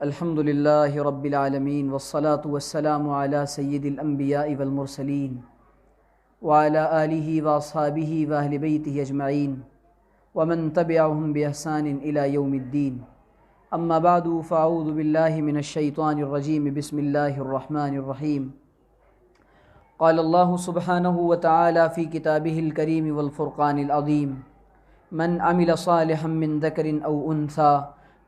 الحمد للہ رب العالمین والصلاة والسلام علی سید الانبیاء والمرسلین وعلی آلہ واصحابہ واہل بیتہ اجمعین ومن تبعہم بإحسان الی یوم الدین اما بعد فاعوذ باللہ من الشیطان الرجیم بسم اللہ الرحمن الرحیم قال اللہ سبحانہ وتعالی فی کتابہ الکریم والفرقان العظیم من عمل صالحا من ذکر او انثى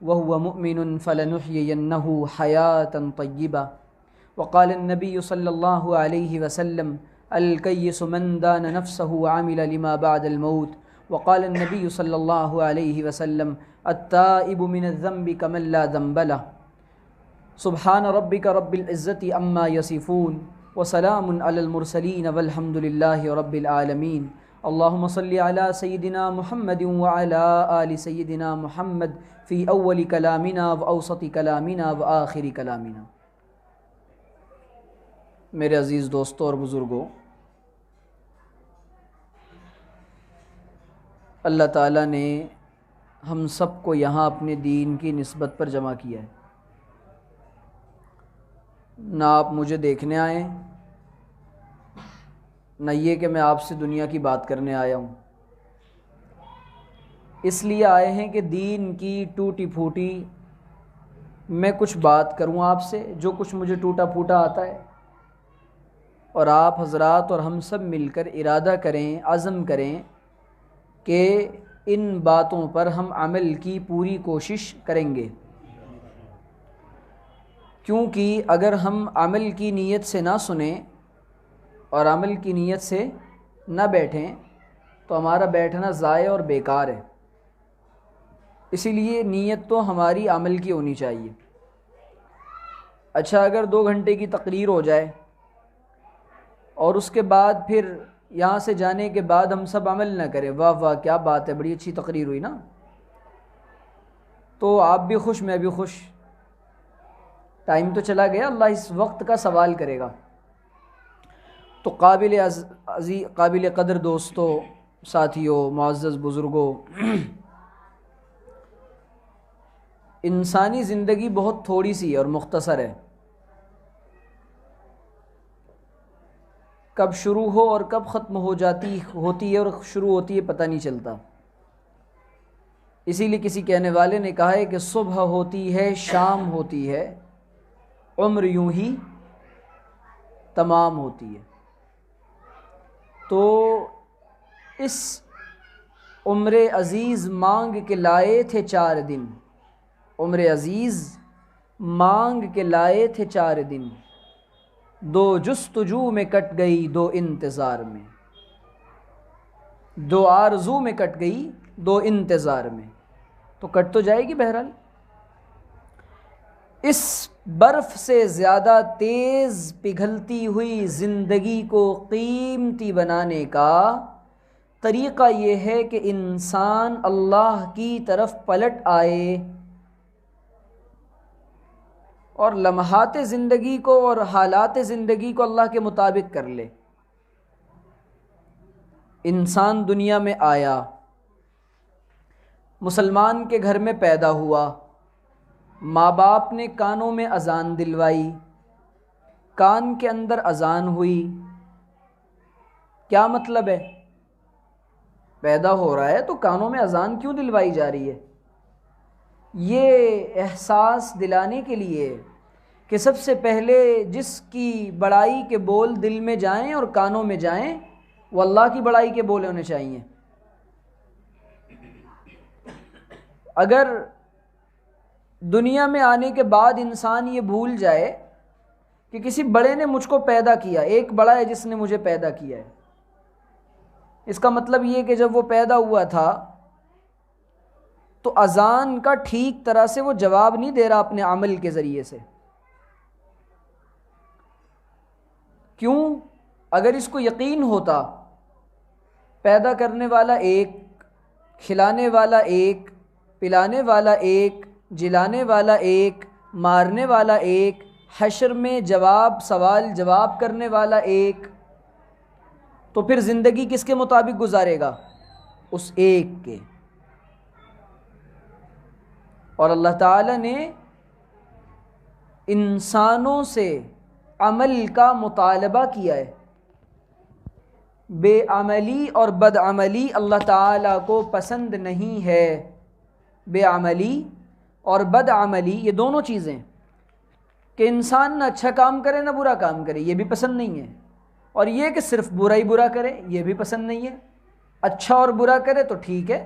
وهو مؤمن فلنحيينه حياة طيبة وقال النبي صلى الله عليه وسلم الكيس من دان نفسه وعمل لما بعد الموت وقال النبي صلى الله عليه وسلم التائب من الذنب كمن لا ذنب له سبحان ربك رب العزة عما يصفون وسلام على المرسلين والحمد لله رب العالمين اللهم صل على سيدنا محمد وعلى آل سيدنا محمد في أول كلامنا وأوسط كلامنا وآخر كلامنا۔ میرے عزیز دوستوں اور بزرگوں، اللہ تعالیٰ نے ہم سب کو یہاں اپنے دین کی نسبت پر جمع کیا ہے۔ نہ آپ مجھے دیکھنے آئے، نہ یہ کہ میں آپ سے دنیا کی بات کرنے آیا ہوں۔ اس لیے آئے ہیں کہ دین کی ٹوٹی پھوٹی میں کچھ بات کروں آپ سے، جو کچھ مجھے ٹوٹا پھوٹا آتا ہے، اور آپ حضرات اور ہم سب مل کر ارادہ کریں، عزم کریں کہ ان باتوں پر ہم عمل کی پوری کوشش کریں گے، کیونکہ اگر ہم عمل کی نیت سے نہ سنیں اور عمل کی نیت سے نہ بیٹھیں تو ہمارا بیٹھنا ضائع اور بیکار ہے۔ اسی لیے نیت تو ہماری عمل کی ہونی چاہیے۔ اچھا، اگر 2 گھنٹے کی تقریر ہو جائے اور اس کے بعد پھر یہاں سے جانے کے بعد ہم سب عمل نہ کریں، واہ واہ کیا بات ہے، بڑی اچھی تقریر ہوئی نا، تو آپ بھی خوش میں بھی خوش، ٹائم تو چلا گیا، اللہ اس وقت کا سوال کرے گا۔ تو قابل قدر دوستوں، ساتھیوں، معزز بزرگوں، انسانی زندگی بہت تھوڑی سی اور مختصر ہے، کب شروع ہو اور کب ختم ہوتی ہے اور شروع ہوتی ہے پتہ نہیں چلتا۔ اسی لیے کسی کہنے والے نے کہا ہے کہ صبح ہوتی ہے شام ہوتی ہے، عمر یوں ہی تمام ہوتی ہے۔ تو اس عمر عزیز مانگ کے لائے تھے 4 دن، عمر عزیز مانگ کے لائے تھے 4 دن، 2 جستجو میں کٹ گئی 2 انتظار میں، 2 آرزو میں کٹ گئی 2 انتظار میں، تو کٹ تو جائے گی بہرحال۔ اس برف سے زیادہ تیز پگھلتی ہوئی زندگی کو قیمتی بنانے کا طریقہ یہ ہے کہ انسان اللہ کی طرف پلٹ آئے اور لمحات زندگی کو اور حالات زندگی کو اللہ کے مطابق کر لے۔ انسان دنیا میں آیا، مسلمان کے گھر میں پیدا ہوا، ماں باپ نے کانوں میں اذان دلوائی، کان کے اندر اذان ہوئی، کیا مطلب ہے؟ پیدا ہو رہا ہے تو کانوں میں اذان کیوں دلوائی جا رہی ہے؟ یہ احساس دلانے کے لیے کہ سب سے پہلے جس کی بڑائی کے بول دل میں جائیں اور کانوں میں جائیں وہ اللہ کی بڑائی کے بول ہونے چاہیے۔ اگر دنیا میں آنے کے بعد انسان یہ بھول جائے کہ کسی بڑے نے مجھ کو پیدا کیا، ایک بڑا ہے جس نے مجھے پیدا کیا ہے، اس کا مطلب یہ کہ جب وہ پیدا ہوا تھا تو اذان کا ٹھیک طرح سے وہ جواب نہیں دے رہا اپنے عمل کے ذریعے سے۔ کیوں؟ اگر اس کو یقین ہوتا پیدا کرنے والا ایک، کھلانے والا ایک، پلانے والا ایک، جلانے والا ایک، مارنے والا ایک، حشر میں سوال جواب کرنے والا ایک، تو پھر زندگی کس کے مطابق گزارے گا؟ اس ایک کے۔ اور اللہ تعالیٰ نے انسانوں سے عمل کا مطالبہ کیا ہے۔ بے عملی اور بد عملی اللہ تعالیٰ کو پسند نہیں ہے۔ بے عملی اور بد عملی یہ دونوں چیزیں، کہ انسان نہ اچھا کام کرے نہ برا کام کرے، یہ بھی پسند نہیں ہے، اور یہ کہ صرف برا ہی برا کرے یہ بھی پسند نہیں ہے۔ اچھا اور برا کرے تو ٹھیک ہے،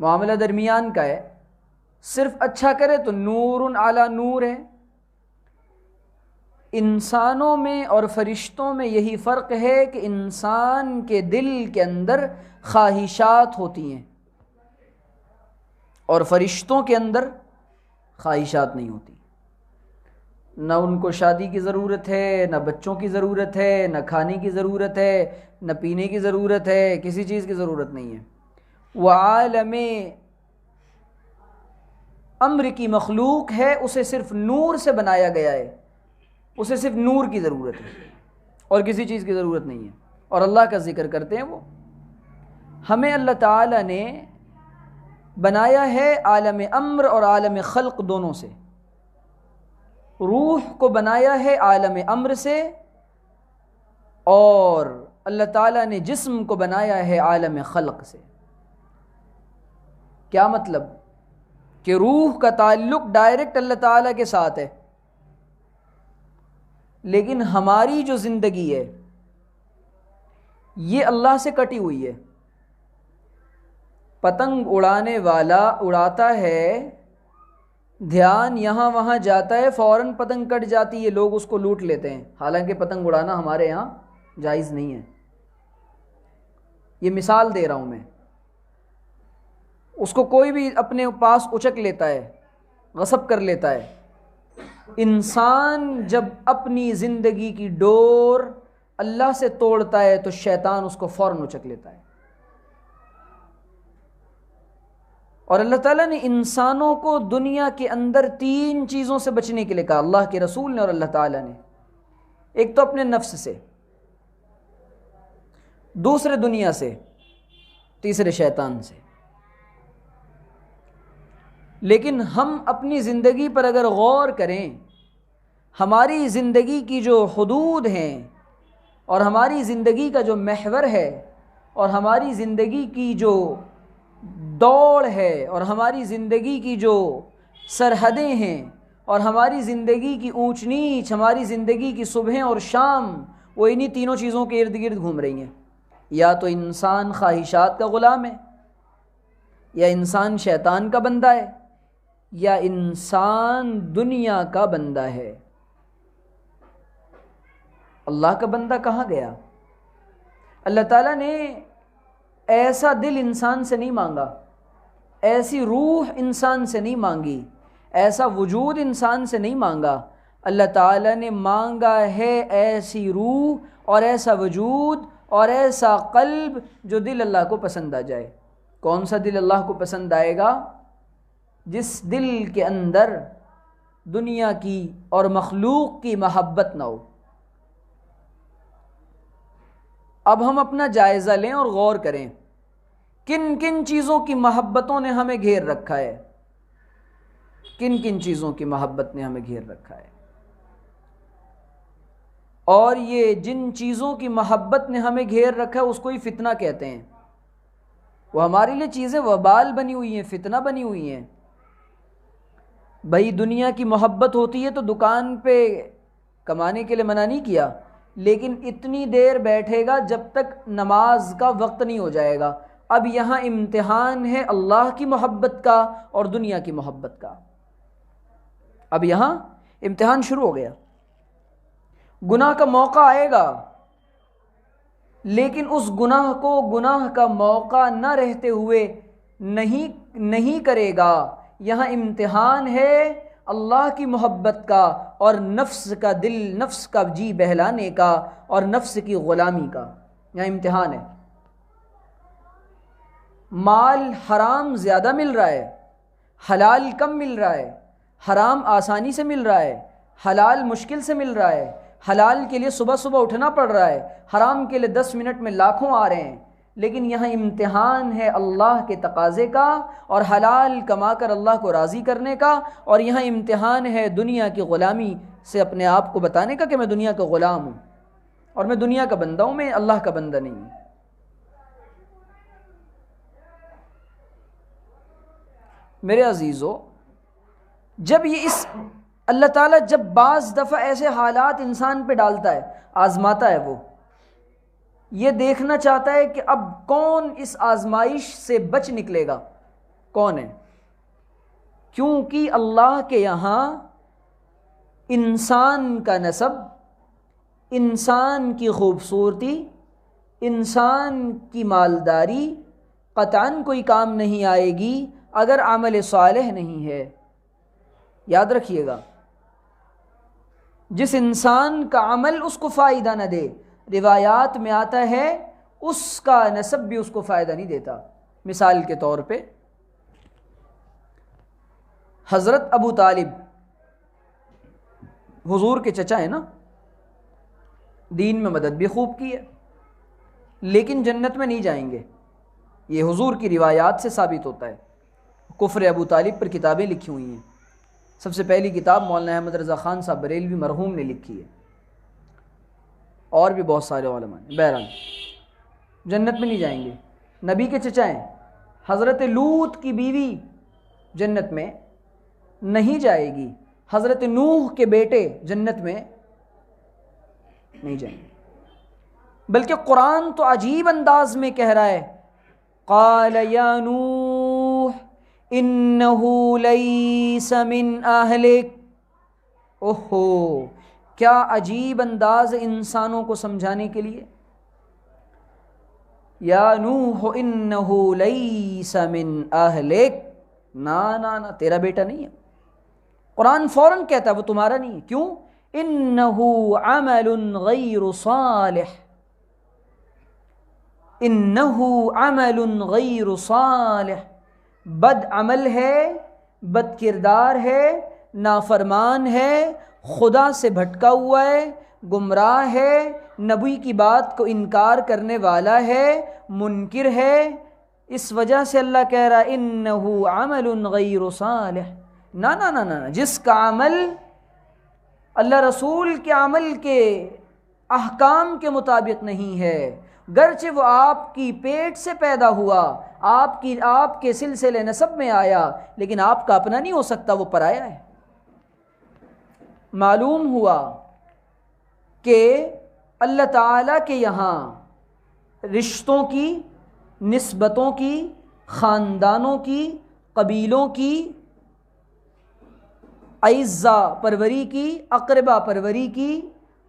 معاملہ درمیان کا ہے، صرف اچھا کرے تو نور علی نور ہے۔ انسانوں میں اور فرشتوں میں یہی فرق ہے کہ انسان کے دل کے اندر خواہشات ہوتی ہیں اور فرشتوں کے اندر خواہشات نہیں ہوتی۔ نہ ان کو شادی کی ضرورت ہے، نہ بچوں کی ضرورت ہے، نہ کھانے کی ضرورت ہے، نہ پینے کی ضرورت ہے، کسی چیز کی ضرورت نہیں ہے۔ وہ عالم امر کی مخلوق ہے، اسے صرف نور سے بنایا گیا ہے، اسے صرف نور کی ضرورت ہے اور کسی چیز کی ضرورت نہیں ہے، اور اللہ کا ذکر کرتے ہیں وہ۔ ہمیں اللہ تعالیٰ نے بنایا ہے عالم امر اور عالم خلق دونوں سے۔ روح کو بنایا ہے عالم امر سے، اور اللہ تعالیٰ نے جسم کو بنایا ہے عالم خلق سے۔ کیا مطلب؟ کہ روح کا تعلق ڈائریکٹ اللہ تعالیٰ کے ساتھ ہے، لیکن ہماری جو زندگی ہے یہ اللہ سے کٹی ہوئی ہے۔ پتنگ اڑانے والا اڑاتا ہے، دھیان یہاں وہاں جاتا ہے، فوراً پتنگ کٹ جاتی ہے، لوگ اس کو لوٹ لیتے ہیں، حالانکہ پتنگ اڑانا ہمارے یہاں جائز نہیں ہے۔ یہ مثال دے رہا ہوں میں۔ اس کو کوئی بھی اپنے پاس اچک لیتا ہے، غصب کر لیتا ہے۔ انسان جب اپنی زندگی کی ڈور اللہ سے توڑتا ہے تو شیطان اس کو فوراً اچک لیتا ہے۔ اور اللہ تعالیٰ نے انسانوں کو دنیا کے اندر 3 چیزوں سے بچنے کے لیے کہا، اللہ کے رسول نے اور اللہ تعالیٰ نے۔ ایک تو اپنے نفس سے، دوسرے دنیا سے، تیسرے شیطان سے۔ لیکن ہم اپنی زندگی پر اگر غور کریں، ہماری زندگی کی جو حدود ہیں اور ہماری زندگی کا جو محور ہے اور ہماری زندگی کی جو دوڑ ہے اور ہماری زندگی کی جو سرحدیں ہیں اور ہماری زندگی کی اونچ نیچ، ہماری زندگی کی صبح اور شام، وہ انہی تینوں چیزوں کے ارد گرد گھوم رہی ہیں۔ یا تو انسان خواہشات کا غلام ہے، یا انسان شیطان کا بندہ ہے، یا انسان دنیا کا بندہ ہے۔ اللہ کا بندہ کہاں گیا؟ اللہ تعالیٰ نے ایسا دل انسان سے نہیں مانگا، ایسی روح انسان سے نہیں مانگی، ایسا وجود انسان سے نہیں مانگا۔ اللہ تعالیٰ نے مانگا ہے ایسی روح اور ایسا وجود اور ایسا قلب جو دل اللہ کو پسند آ جائے۔ کون سا دل اللہ کو پسند آئے گا؟ جس دل کے اندر دنیا کی اور مخلوق کی محبت نہ ہو۔ اب ہم اپنا جائزہ لیں اور غور کریں، کن کن چیزوں کی محبتوں نے ہمیں گھیر رکھا ہے، کن کن چیزوں کی محبت نے ہمیں گھیر رکھا ہے۔ اور یہ جن چیزوں کی محبت نے ہمیں گھیر رکھا ہے اس کو ہی فتنہ کہتے ہیں۔ وہ ہمارے لیے چیزیں وبال بنی ہوئی ہیں، فتنہ بنی ہوئی ہیں۔ بھائی دنیا کی محبت ہوتی ہے تو دکان پہ کمانے کے لیے منع نہیں کیا، لیکن اتنی دیر بیٹھے گا جب تک نماز کا وقت نہیں ہو جائے گا۔ اب یہاں امتحان ہے اللہ کی محبت کا اور دنیا کی محبت کا۔ اب یہاں امتحان شروع ہو گیا۔ گناہ کا موقع آئے گا، لیکن اس گناہ کو گناہ کا موقع نہ رہتے ہوئے نہیں کرے گا۔ یہاں امتحان ہے اللہ کی محبت کا اور نفس کا دل، نفس کا جی بہلانے کا اور نفس کی غلامی کا، یہاں امتحان ہے۔ مال حرام زیادہ مل رہا ہے، حلال کم مل رہا ہے، حرام آسانی سے مل رہا ہے، حلال مشکل سے مل رہا ہے، حلال کے لیے صبح صبح اٹھنا پڑ رہا ہے، حرام کے لیے 10 منٹ میں لاکھوں آ رہے ہیں، لیکن یہاں امتحان ہے اللہ کے تقاضے کا اور حلال کما کر اللہ کو راضی کرنے کا، اور یہاں امتحان ہے دنیا کی غلامی سے اپنے آپ کو بتانے کا کہ میں دنیا کا غلام ہوں اور میں دنیا کا بندہ ہوں، میں اللہ کا بندہ نہیں ہوں۔ میرے عزیزو، جب اللہ تعالیٰ جب بعض دفعہ ایسے حالات انسان پہ ڈالتا ہے، آزماتا ہے، وہ یہ دیکھنا چاہتا ہے کہ اب کون اس آزمائش سے بچ نکلے گا، کون ہے؟ کیونکہ اللہ کے یہاں انسان کا نسب، انسان کی خوبصورتی، انسان کی مالداری قطعاً کوئی کام نہیں آئے گی اگر عمل صالح نہیں ہے۔ یاد رکھیے گا، جس انسان کا عمل اس کو فائدہ نہ دے، روایات میں آتا ہے اس کا نسب بھی اس کو فائدہ نہیں دیتا۔ مثال کے طور پہ حضرت ابو طالب حضور کے چچا ہیں نا، دین میں مدد بھی خوب کی ہے، لیکن جنت میں نہیں جائیں گے، یہ حضور کی روایات سے ثابت ہوتا ہے۔ کفر ابو طالب پر کتابیں لکھی ہوئی ہیں، سب سے پہلی کتاب مولانا احمد رضا خان صاحب بریلوی مرحوم نے لکھی ہے، اور بھی بہت سارے علماء ہیں۔ بہرحال جنت میں نہیں جائیں گے، نبی کے چچا ہیں، حضرت لوط کی بیوی جنت میں نہیں جائے گی، حضرت نوح کے بیٹے جنت میں نہیں جائیں گے، بلکہ قرآن تو عجیب انداز میں کہہ رہا ہے، قال یا نوح انہ لیس من اہلک۔ اوہو، کیا عجیب انداز انسانوں کو سمجھانے کے لیے، یا نوح انہ لیس من اہلک، نا تیرا بیٹا نہیں ہے۔ قرآن فوراً کہتا ہے وہ تمہارا نہیں ہے، کیوں؟ انہ عمل غیر صالح، انہ عمل غیر صالح، بد عمل ہے، بد کردار ہے، نافرمان ہے، خدا سے بھٹکا ہوا ہے، گمراہ ہے، نبی کی بات کو انکار کرنے والا ہے، منکر ہے۔ اس وجہ سے اللہ کہہ رہا انہ عمل غیر صالح، نا جس کا عمل اللہ رسول کے عمل کے احکام کے مطابق نہیں ہے، گرچہ وہ آپ کی پیٹ سے پیدا ہوا، آپ کے سلسلے نسب میں آیا، لیکن آپ کا اپنا نہیں ہو سکتا، وہ پرایا ہے۔ معلوم ہوا کہ اللہ تعالیٰ کے یہاں رشتوں کی، نسبتوں کی، خاندانوں کی، قبیلوں کی، اعزا پروری کی، اقربا پروری کی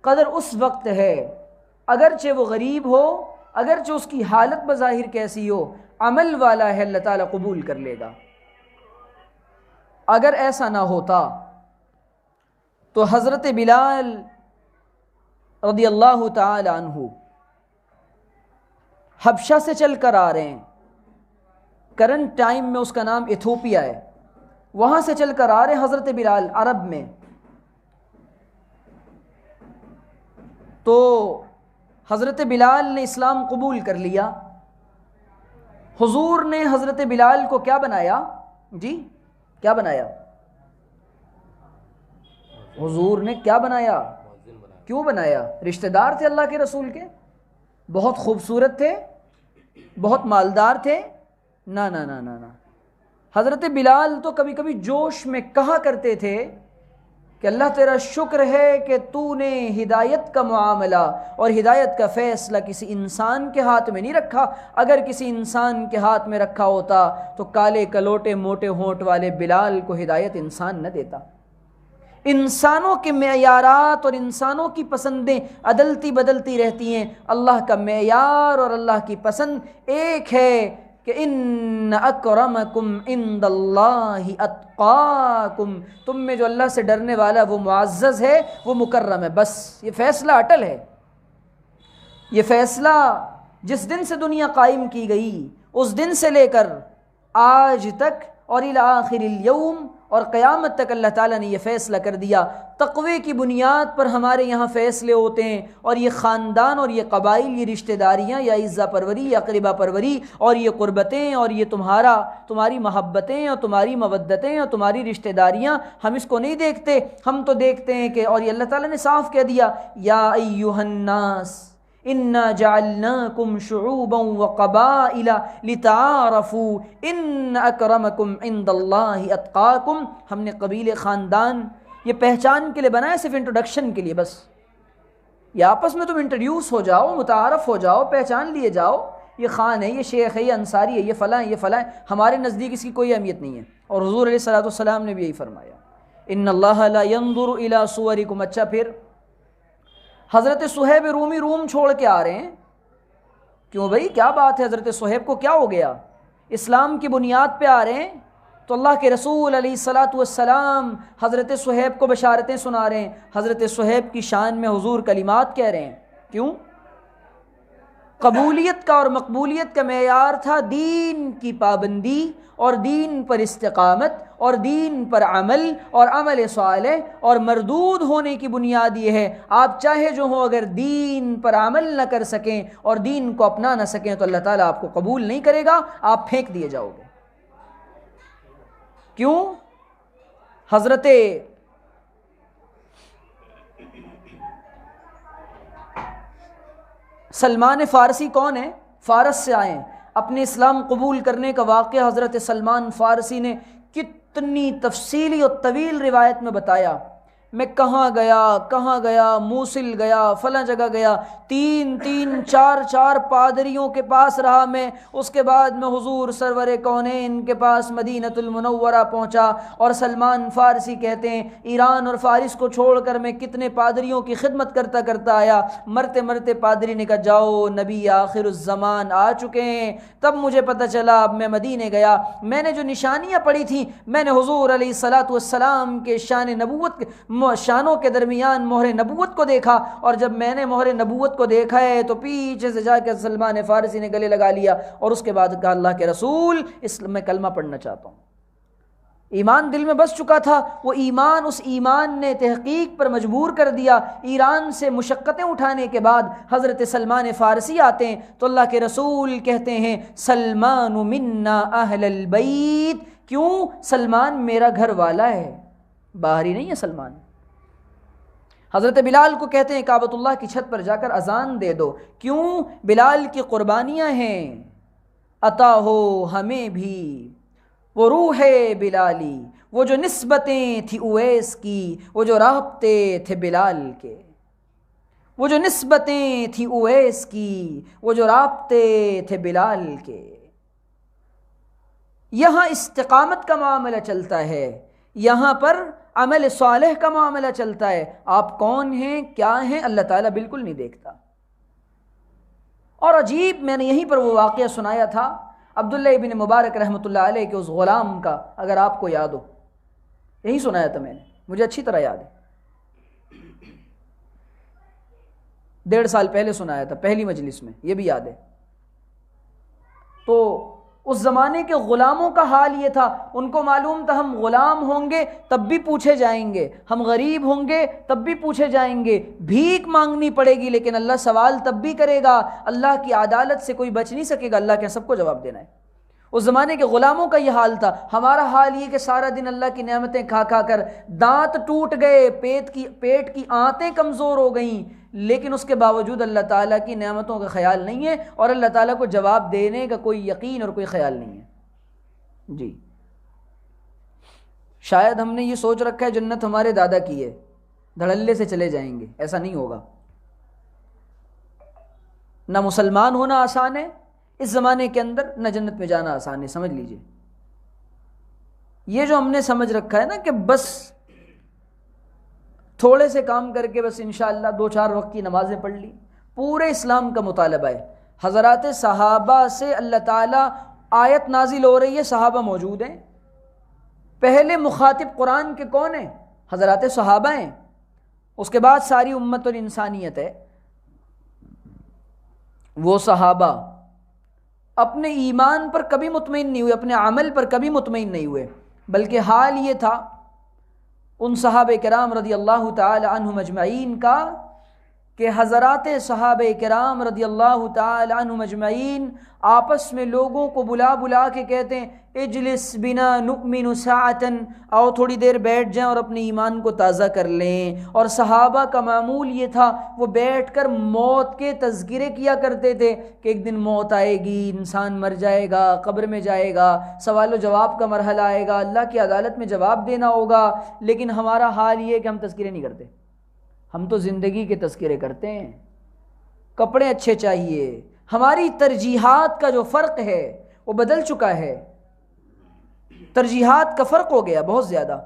قدر اس وقت ہے، اگرچہ وہ غریب ہو، اگرچہ اس کی حالت بظاہر کیسی ہو، عمل والا ہے، اللہ تعالیٰ قبول کر لے گا۔ اگر ایسا نہ ہوتا تو حضرت بلال رضی اللہ تعالی عنہ حبشہ سے چل کر آ رہے ہیں، کرنٹ ٹائم میں اس کا نام ایتھوپیا ہے، وہاں سے چل کر آ رہے ہیں حضرت بلال عرب میں، تو حضرت بلال نے اسلام قبول کر لیا۔ حضور نے حضرت بلال کو کیا بنایا؟ جی کیا بنایا؟ حضور نے کیا بنایا؟ کیوں بنایا؟ رشتہ دار تھے اللہ کے رسول کے، بہت خوبصورت تھے، بہت مالدار تھے، نا حضرت بلال تو کبھی کبھی جوش میں کہا کرتے تھے کہ اللہ تیرا شکر ہے کہ تو نے ہدایت کا معاملہ اور ہدایت کا فیصلہ کسی انسان کے ہاتھ میں نہیں رکھا، اگر کسی انسان کے ہاتھ میں رکھا ہوتا تو کالے کلوٹے موٹے ہونٹ والے بلال کو ہدایت انسان نہ دیتا۔ انسانوں کے معیارات اور انسانوں کی پسندیں عدلتی بدلتی رہتی ہیں، اللہ کا معیار اور اللہ کی پسند ایک ہے کہ ان اکرمکم عند اللہ اتقاکم، تم میں جو اللہ سے ڈرنے والا وہ معزز ہے، وہ مکرم ہے، بس یہ فیصلہ اٹل ہے۔ یہ فیصلہ جس دن سے دنیا قائم کی گئی اس دن سے لے کر آج تک اور الی آخر الیوم اور قیامت تک اللہ تعالیٰ نے یہ فیصلہ کر دیا، تقوی کی بنیاد پر ہمارے یہاں فیصلے ہوتے ہیں، اور یہ خاندان اور یہ قبائل، یہ رشتہ داریاں یا عزہ پروری یا قربہ پروری اور یہ قربتیں اور یہ تمہاری محبتیں اور تمہاری مودتیں اور تمہاری رشتہ داریاں، ہم اس کو نہیں دیکھتے، ہم تو دیکھتے ہیں کہ، اور یہ اللہ تعالیٰ نے صاف کہہ دیا، یا ایھا الناس انا جعلناکم شعوبا وقبائل لتعارفوا ان اکرمکم عند اللہ اتقاکم، ہم نے قبیلے، خاندان یہ پہچان کے لیے بنایا، صرف انٹروڈکشن کے لیے بس، یہ آپس میں تم انٹروڈیوس ہو جاؤ، متعارف ہو جاؤ، پہچان لیے جاؤ، یہ خان ہے، یہ شیخ ہے، یہ انصاری ہے، یہ فلاں ہے، یہ فلاں ہے، ہمارے نزدیک اس کی کوئی اہمیت نہیں ہے۔ اور حضور علیہ الصلوۃ والسلام نے بھی یہی فرمایا، ان اللہ لا ينظر الى صورکم۔ اچھا پھر حضرت صہیب رومی روم چھوڑ کے آ رہے ہیں، کیوں بھائی کیا بات ہے، حضرت صہیب کو کیا ہو گیا، اسلام کی بنیاد پہ آ رہے ہیں، تو اللہ کے رسول علیہ الصلاۃ والسلام حضرت صہیب کو بشارتیں سنا رہے ہیں، حضرت صہیب کی شان میں حضور کلمات کہہ رہے ہیں، کیوں؟ قبولیت کا اور مقبولیت کا معیار تھا دین کی پابندی اور دین پر استقامت اور دین پر عمل اور عمل صالح، اور مردود ہونے کی بنیاد یہ ہے، آپ چاہے جو ہو اگر دین پر عمل نہ کر سکیں اور دین کو اپنا نہ سکیں تو اللہ تعالیٰ آپ کو قبول نہیں کرے گا، آپ پھینک دیے جاؤ گے۔ کیوں؟ حضرت سلمان فارسی کون ہیں؟ فارس سے آئے ہیں، اپنے اسلام قبول کرنے کا واقعہ حضرت سلمان فارسی نے کتنی تفصیلی اور طویل روایت میں بتایا، میں کہاں گیا، موصل گیا، فلاں جگہ گیا، تین چار پادریوں کے پاس رہا میں، اس کے بعد میں حضور سرور کونین کے پاس مدینۃ المنورہ پہنچا، اور سلمان فارسی کہتے ہیں ایران اور فارس کو چھوڑ کر میں کتنے پادریوں کی خدمت کرتا آیا، مرتے پادری نے کہا جاؤ نبی آخر الزمان آ چکے ہیں، تب مجھے پتہ چلا، اب میں مدینے گیا، میں نے جو نشانیاں پڑھی تھیں، میں نے حضور علیہ الصلاۃ والسلام کے شانوں کے درمیان مہر نبوت کو دیکھا، اور جب میں نے مہر نبوت کو دیکھا ہے تو پیچھے سے جا کے سلمان فارسی نے گلے لگا لیا، اور اس کے بعد کہا اللہ کے رسول میں کلمہ پڑھنا چاہتا ہوں۔ ایمان دل میں بس چکا تھا، وہ ایمان، اس ایمان نے تحقیق پر مجبور کر دیا۔ ایران سے مشقتیں اٹھانے کے بعد حضرت سلمان فارسی آتے ہیں تو اللہ کے رسول کہتے ہیں سلمان منا اہل البیت، کیوں؟ سلمان میرا گھر والا ہے، باہری نہیں ہے سلمان۔ حضرت بلال کو کہتے ہیں کعبۃ اللہ کی چھت پر جا کر اذان دے دو، کیوں؟ بلال کی قربانیاں ہیں، عطا ہو ہمیں بھی وہ روح بلالی، وہ جو نسبتیں تھی اویس کی، وہ جو رابطے تھے بلال کے، وہ جو نسبتیں تھی اویس کی، وہ جو رابطے تھے بلال کے۔ یہاں استقامت کا معاملہ چلتا ہے، یہاں پر عمل صالح کا معاملہ چلتا ہے، آپ کون ہیں، کیا ہیں، اللہ تعالیٰ بالکل نہیں دیکھتا۔ اور عجیب، میں نے یہیں پر وہ واقعہ سنایا تھا عبداللہ ابن مبارک رحمۃ اللہ علیہ کے اس غلام کا، اگر آپ کو یاد ہو، یہی سنایا تھا میں نے، مجھے اچھی طرح یاد ہے، 1.5 سال پہلے سنایا تھا پہلی مجلس میں، یہ بھی یاد ہے۔ تو اس زمانے کے غلاموں کا حال یہ تھا، ان کو معلوم تھا ہم غلام ہوں گے تب بھی پوچھے جائیں گے، ہم غریب ہوں گے تب بھی پوچھے جائیں گے، بھیک مانگنی پڑے گی لیکن اللہ سوال تب بھی کرے گا، اللہ کی عدالت سے کوئی بچ نہیں سکے گا، اللہ کے سب کو جواب دینا ہے۔ اس زمانے کے غلاموں کا یہ حال تھا۔ ہمارا حال یہ کہ سارا دن اللہ کی نعمتیں کھا کھا کر دانت ٹوٹ گئے، پیٹ کی آنتیں کمزور ہو گئیں، لیکن اس کے باوجود اللہ تعالیٰ کی نعمتوں کا خیال نہیں ہے، اور اللہ تعالیٰ کو جواب دینے کا کوئی یقین اور کوئی خیال نہیں ہے۔ جی شاید ہم نے یہ سوچ رکھا ہے جنت ہمارے دادا کی ہے، دھڑلے سے چلے جائیں گے، ایسا نہیں ہوگا۔ نہ مسلمان ہونا آسان ہے اس زمانے کے اندر، نہ جنت میں جانا آسان ہے، سمجھ لیجئے۔ یہ جو ہم نے سمجھ رکھا ہے نا کہ بس تھوڑے سے کام کر کے بس انشاءاللہ 2-4 وقت کی نمازیں پڑھ لی، پورے اسلام کا مطالبہ ہے۔ حضرات صحابہ سے اللہ تعالیٰ آیت نازل ہو رہی ہے، صحابہ موجود ہیں، پہلے مخاطب قرآن کے کون ہیں؟ حضرات صحابہ ہیں، اس کے بعد ساری امت اور انسانیت ہے۔ وہ صحابہ اپنے ایمان پر کبھی مطمئن نہیں ہوئے، اپنے عمل پر کبھی مطمئن نہیں ہوئے، بلکہ حال یہ تھا ان صحابہ کرام رضی اللہ تعالی عنہم اجمعین کا کہ حضرات صحابہ کرام رضی اللہ تعالی عنہم اجمعین آپس میں لوگوں کو بلا بلا کے کہتے ہیں اجلس بنا نؤمن ساعتاً، آؤ تھوڑی دیر بیٹھ جائیں اور اپنے ایمان کو تازہ کر لیں۔ اور صحابہ کا معمول یہ تھا، وہ بیٹھ کر موت کے تذکرے کیا کرتے تھے کہ ایک دن موت آئے گی، انسان مر جائے گا، قبر میں جائے گا، سوال و جواب کا مرحلہ آئے گا، اللہ کی عدالت میں جواب دینا ہوگا۔ لیکن ہمارا حال یہ ہے کہ ہم تذکرے نہیں کرتے، ہم تو زندگی کے تذکرے کرتے ہیں۔ کپڑے اچھے چاہیے، ہماری ترجیحات کا جو فرق ہے وہ بدل چکا ہے، ترجیحات کا فرق ہو گیا بہت زیادہ۔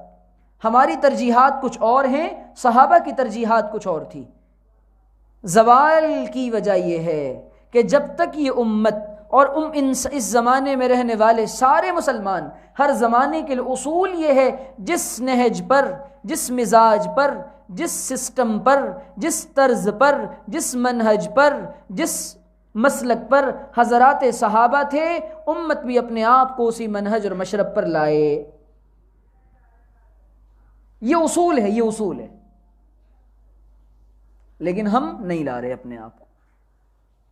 ہماری ترجیحات کچھ اور ہیں، صحابہ کی ترجیحات کچھ اور تھی۔ زوال کی وجہ یہ ہے کہ جب تک یہ امت اور اس زمانے میں رہنے والے سارے مسلمان، ہر زمانے کے لیے اصول یہ ہے، جس نہج پر، جس مزاج پر، جس سسٹم پر، جس طرز پر، جس منہج پر، جس مسلک پر حضرات صحابہ تھے، امت بھی اپنے آپ کو اسی منہج اور مشرب پر لائے۔ یہ اصول ہے، یہ اصول ہے، لیکن ہم نہیں لا رہے اپنے آپ کو۔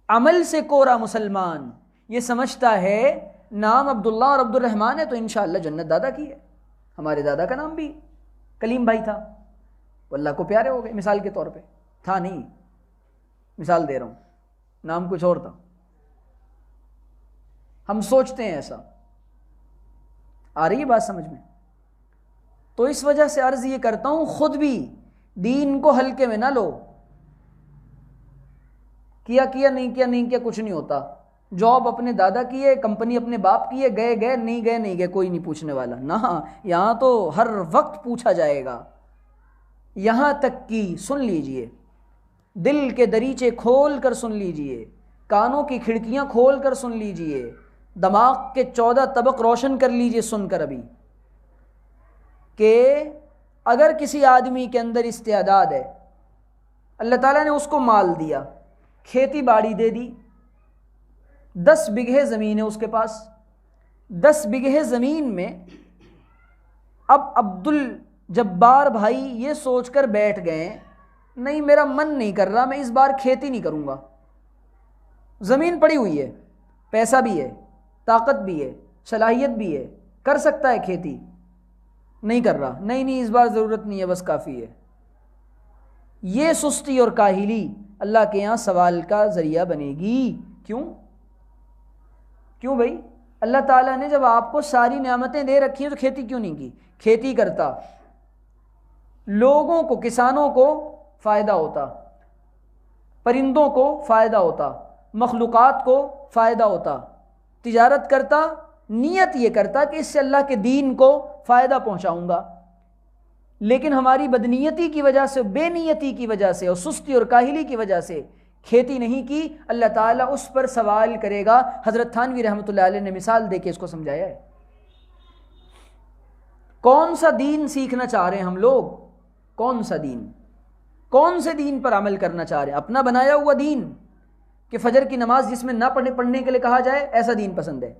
عمل سے کوڑا مسلمان یہ سمجھتا ہے نام عبداللہ اور عبد الرحمن ہے تو انشاءاللہ جنت دادا کی ہے۔ ہمارے دادا کا نام بھی کلیم بھائی تھا، وہ اللہ کو پیارے ہو گئے، مثال کے طور پہ تھا نہیں، مثال دے رہا ہوں، نام کچھ اور تھا۔ ہم سوچتے ہیں ایسا، آ رہی ہے بات سمجھ میں؟ تو اس وجہ سے عرض یہ کرتا ہوں، خود بھی دین کو ہلکے میں نہ لو۔ کیا نہیں کیا نہیں کیا کچھ نہیں ہوتا، جاب اپنے دادا کی ہے، کمپنی اپنے باپ کی ہے، گئے نہیں گئے کوئی نہیں پوچھنے والا، نہ یہاں تو ہر وقت پوچھا جائے گا۔ یہاں تک کہ سن لیجئے، دل کے دریچے کھول کر سن لیجئے، کانوں کی کھڑکیاں کھول کر سن لیجئے، دماغ کے 14 طبق روشن کر لیجئے سن کر ابھی، کہ اگر کسی آدمی کے اندر استعداد ہے، اللہ تعالیٰ نے اس کو مال دیا، کھیتی باڑی دے دی، 10 بگھے زمین ہے اس کے پاس، 10 بگھے زمین میں اب عبد الجبار بھائی یہ سوچ کر بیٹھ گئے، نہیں میرا من نہیں کر رہا، میں اس بار کھیتی نہیں کروں گا۔ زمین پڑی ہوئی ہے، پیسہ بھی ہے، طاقت بھی ہے، صلاحیت بھی ہے، کر سکتا ہے کھیتی، نہیں کر رہا، نہیں اس بار ضرورت نہیں ہے، بس کافی ہے۔ یہ سستی اور کاہلی اللہ کے یہاں سوال کا ذریعہ بنے گی۔ کیوں بھائی؟ اللہ تعالیٰ نے جب آپ کو ساری نعمتیں دے رکھی ہیں تو کھیتی کیوں نہیں کی؟ کھیتی کرتا، لوگوں کو، کسانوں کو فائدہ ہوتا، پرندوں کو فائدہ ہوتا، مخلوقات کو فائدہ ہوتا، تجارت کرتا، نیت یہ کرتا کہ اس سے اللہ کے دین کو فائدہ پہنچاؤں گا۔ لیکن ہماری بدنیتی کی وجہ سے، بے نیتی کی وجہ سے اور سستی اور کاہلی کی وجہ سے کھیتی نہیں کی، اللہ تعالیٰ اس پر سوال کرے گا۔ حضرت تھانوی رحمۃ اللہ علیہ نے مثال دے کے اس کو سمجھایا ہے۔ کون سا دین سیکھنا چاہ رہے ہیں ہم لوگ؟ کون سا دین؟ کون سے دین پر عمل کرنا چاہ رہے ہیں؟ اپنا بنایا ہوا دین کہ فجر کی نماز جس میں نہ پڑھنے کے لیے کہا جائے، ایسا دین پسند ہے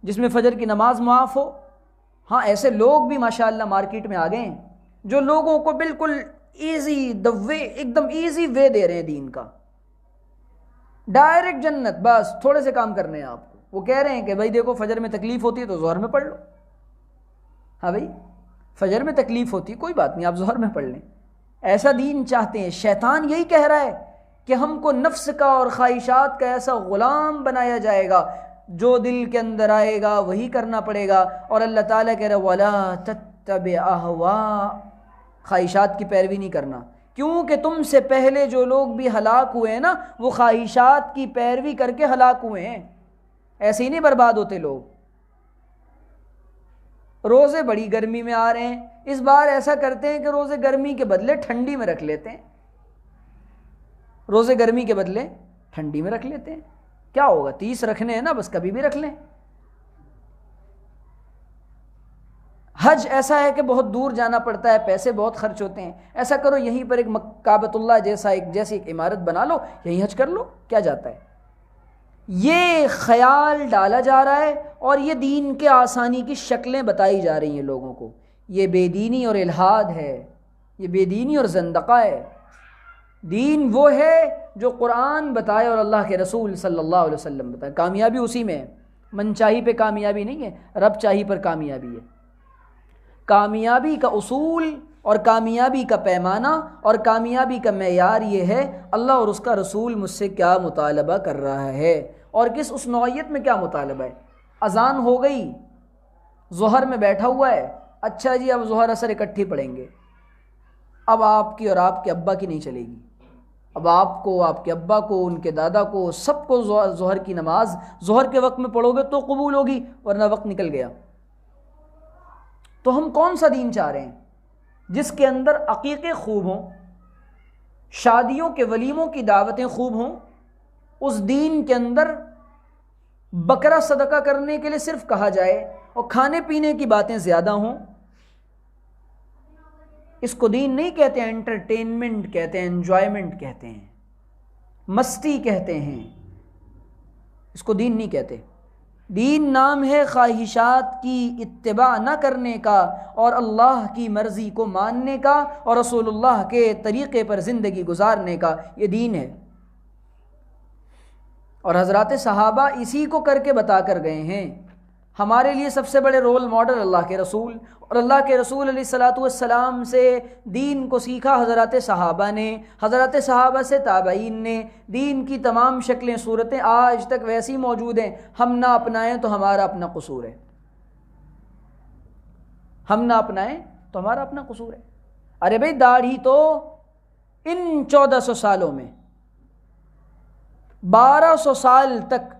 جس میں فجر کی نماز معاف ہو؟ ہاں، ایسے لوگ بھی ماشاءاللہ مارکیٹ میں آ گئے ہیں جو لوگوں کو بالکل ایزی وے، ایک دم ایزی وے دے رہے ہیں دین کا، ڈائریکٹ جنت، بس تھوڑے سے کام کرنے ہیں آپ کو۔ وہ کہہ رہے ہیں کہ بھائی دیکھو فجر میں تکلیف ہوتی ہے تو ظہر میں پڑھ لو۔ ہاں بھائی، فجر میں تکلیف ہوتی ہے کوئی بات نہیں، آپ ظہر میں پڑھ لیں۔ ایسا دین چاہتے ہیں۔ شیطان یہی کہہ رہا ہے کہ ہم کو نفس کا اور خواہشات کا ایسا غلام بنایا جائے گا، جو دل کے اندر آئے گا وہی کرنا پڑے گا۔ اور اللہ تعالیٰ کہہ رہا ہے وَلَا تَتَّبِعْ أَهْوَاءَ، خواہشات کی پیروی نہیں کرنا، کیونکہ تم سے پہلے جو لوگ بھی ہلاک ہوئے ہیں نا، وہ خواہشات کی پیروی کر کے ہلاک ہوئے ہیں، ایسے ہی نہیں برباد ہوتے لوگ۔ روزے بڑی گرمی میں آ رہے ہیں، اس بار ایسا کرتے ہیں کہ روزے گرمی کے بدلے ٹھنڈی میں رکھ لیتے ہیں، روزے گرمی کے بدلے ٹھنڈی میں رکھ لیتے ہیں۔ کیا ہوگا؟ 30 رکھنے ہیں نا، بس کبھی بھی رکھ لیں۔ حج ایسا ہے کہ بہت دور جانا پڑتا ہے، پیسے بہت خرچ ہوتے ہیں، ایسا کرو یہیں پر ایک کعبۃ اللہ جیسی ایک عمارت بنا لو، یہیں حج کر لو، کیا جاتا ہے؟ یہ خیال ڈالا جا رہا ہے اور یہ دین کے آسانی کی شکلیں بتائی جا رہی ہیں لوگوں کو. یہ بے دینی اور الحاد ہے، یہ بے دینی اور زندقہ ہے. دین وہ ہے جو قرآن بتائے اور اللہ کے رسول صلی اللہ علیہ وسلم بتائے. کامیابی اسی میں ہے، من چاہی پہ کامیابی نہیں ہے، رب چاہی پر کامیابی ہے. کامیابی کا اصول اور کامیابی کا پیمانہ اور کامیابی کا معیار یہ ہے اللہ اور اس کا رسول مجھ سے کیا مطالبہ کر رہا ہے اور کس اس نوعیت میں کیا مطالبہ ہے. اذان ہو گئی، ظہر میں بیٹھا ہوا ہے، اچھا جی اب ظہر اثر اکٹھی پڑھیں گے. اب آپ کی اور آپ کے ابا کی نہیں چلے گی، اب آپ کو، آپ کے ابا کو، ان کے دادا کو، سب کو ظہر کی نماز ظہر کے وقت میں پڑھو گے تو قبول ہوگی، ورنہ وقت نکل گیا. تو ہم کون سا دین چاہ رہے ہیں؟ جس کے اندر عقیقے خوب ہوں، شادیوں کے ولیموں کی دعوتیں خوب ہوں. اس دین کے اندر بکرا صدقہ کرنے کے لیے صرف کہا جائے اور کھانے پینے کی باتیں زیادہ ہوں. اس کو دین نہیں کہتے ہیں، انٹرٹینمنٹ کہتے ہیں، انجوائمنٹ کہتے ہیں، مستی کہتے ہیں. اس کو دین نہیں کہتے. دین نام ہے خواہشات کی اتباع نہ کرنے کا اور اللہ کی مرضی کو ماننے کا اور رسول اللہ کے طریقے پر زندگی گزارنے کا. یہ دین ہے. اور حضرات صحابہ اسی کو کر کے بتا کر گئے ہیں. ہمارے لیے سب سے بڑے رول ماڈل اللہ کے رسول، اور اللہ کے رسول علیہ الصلاۃ والسلام سے دین کو سیکھا حضرات صحابہ نے، حضرات صحابہ سے تابعین نے. دین کی تمام شکلیں صورتیں آج تک ویسی موجود ہیں. ہم نہ اپنائیں تو ہمارا اپنا قصور ہے، ہم نہ اپنائیں تو ہمارا اپنا قصور ہے. ارے بھائی داڑھی تو ان 1400 سالوں میں 1200 سال تک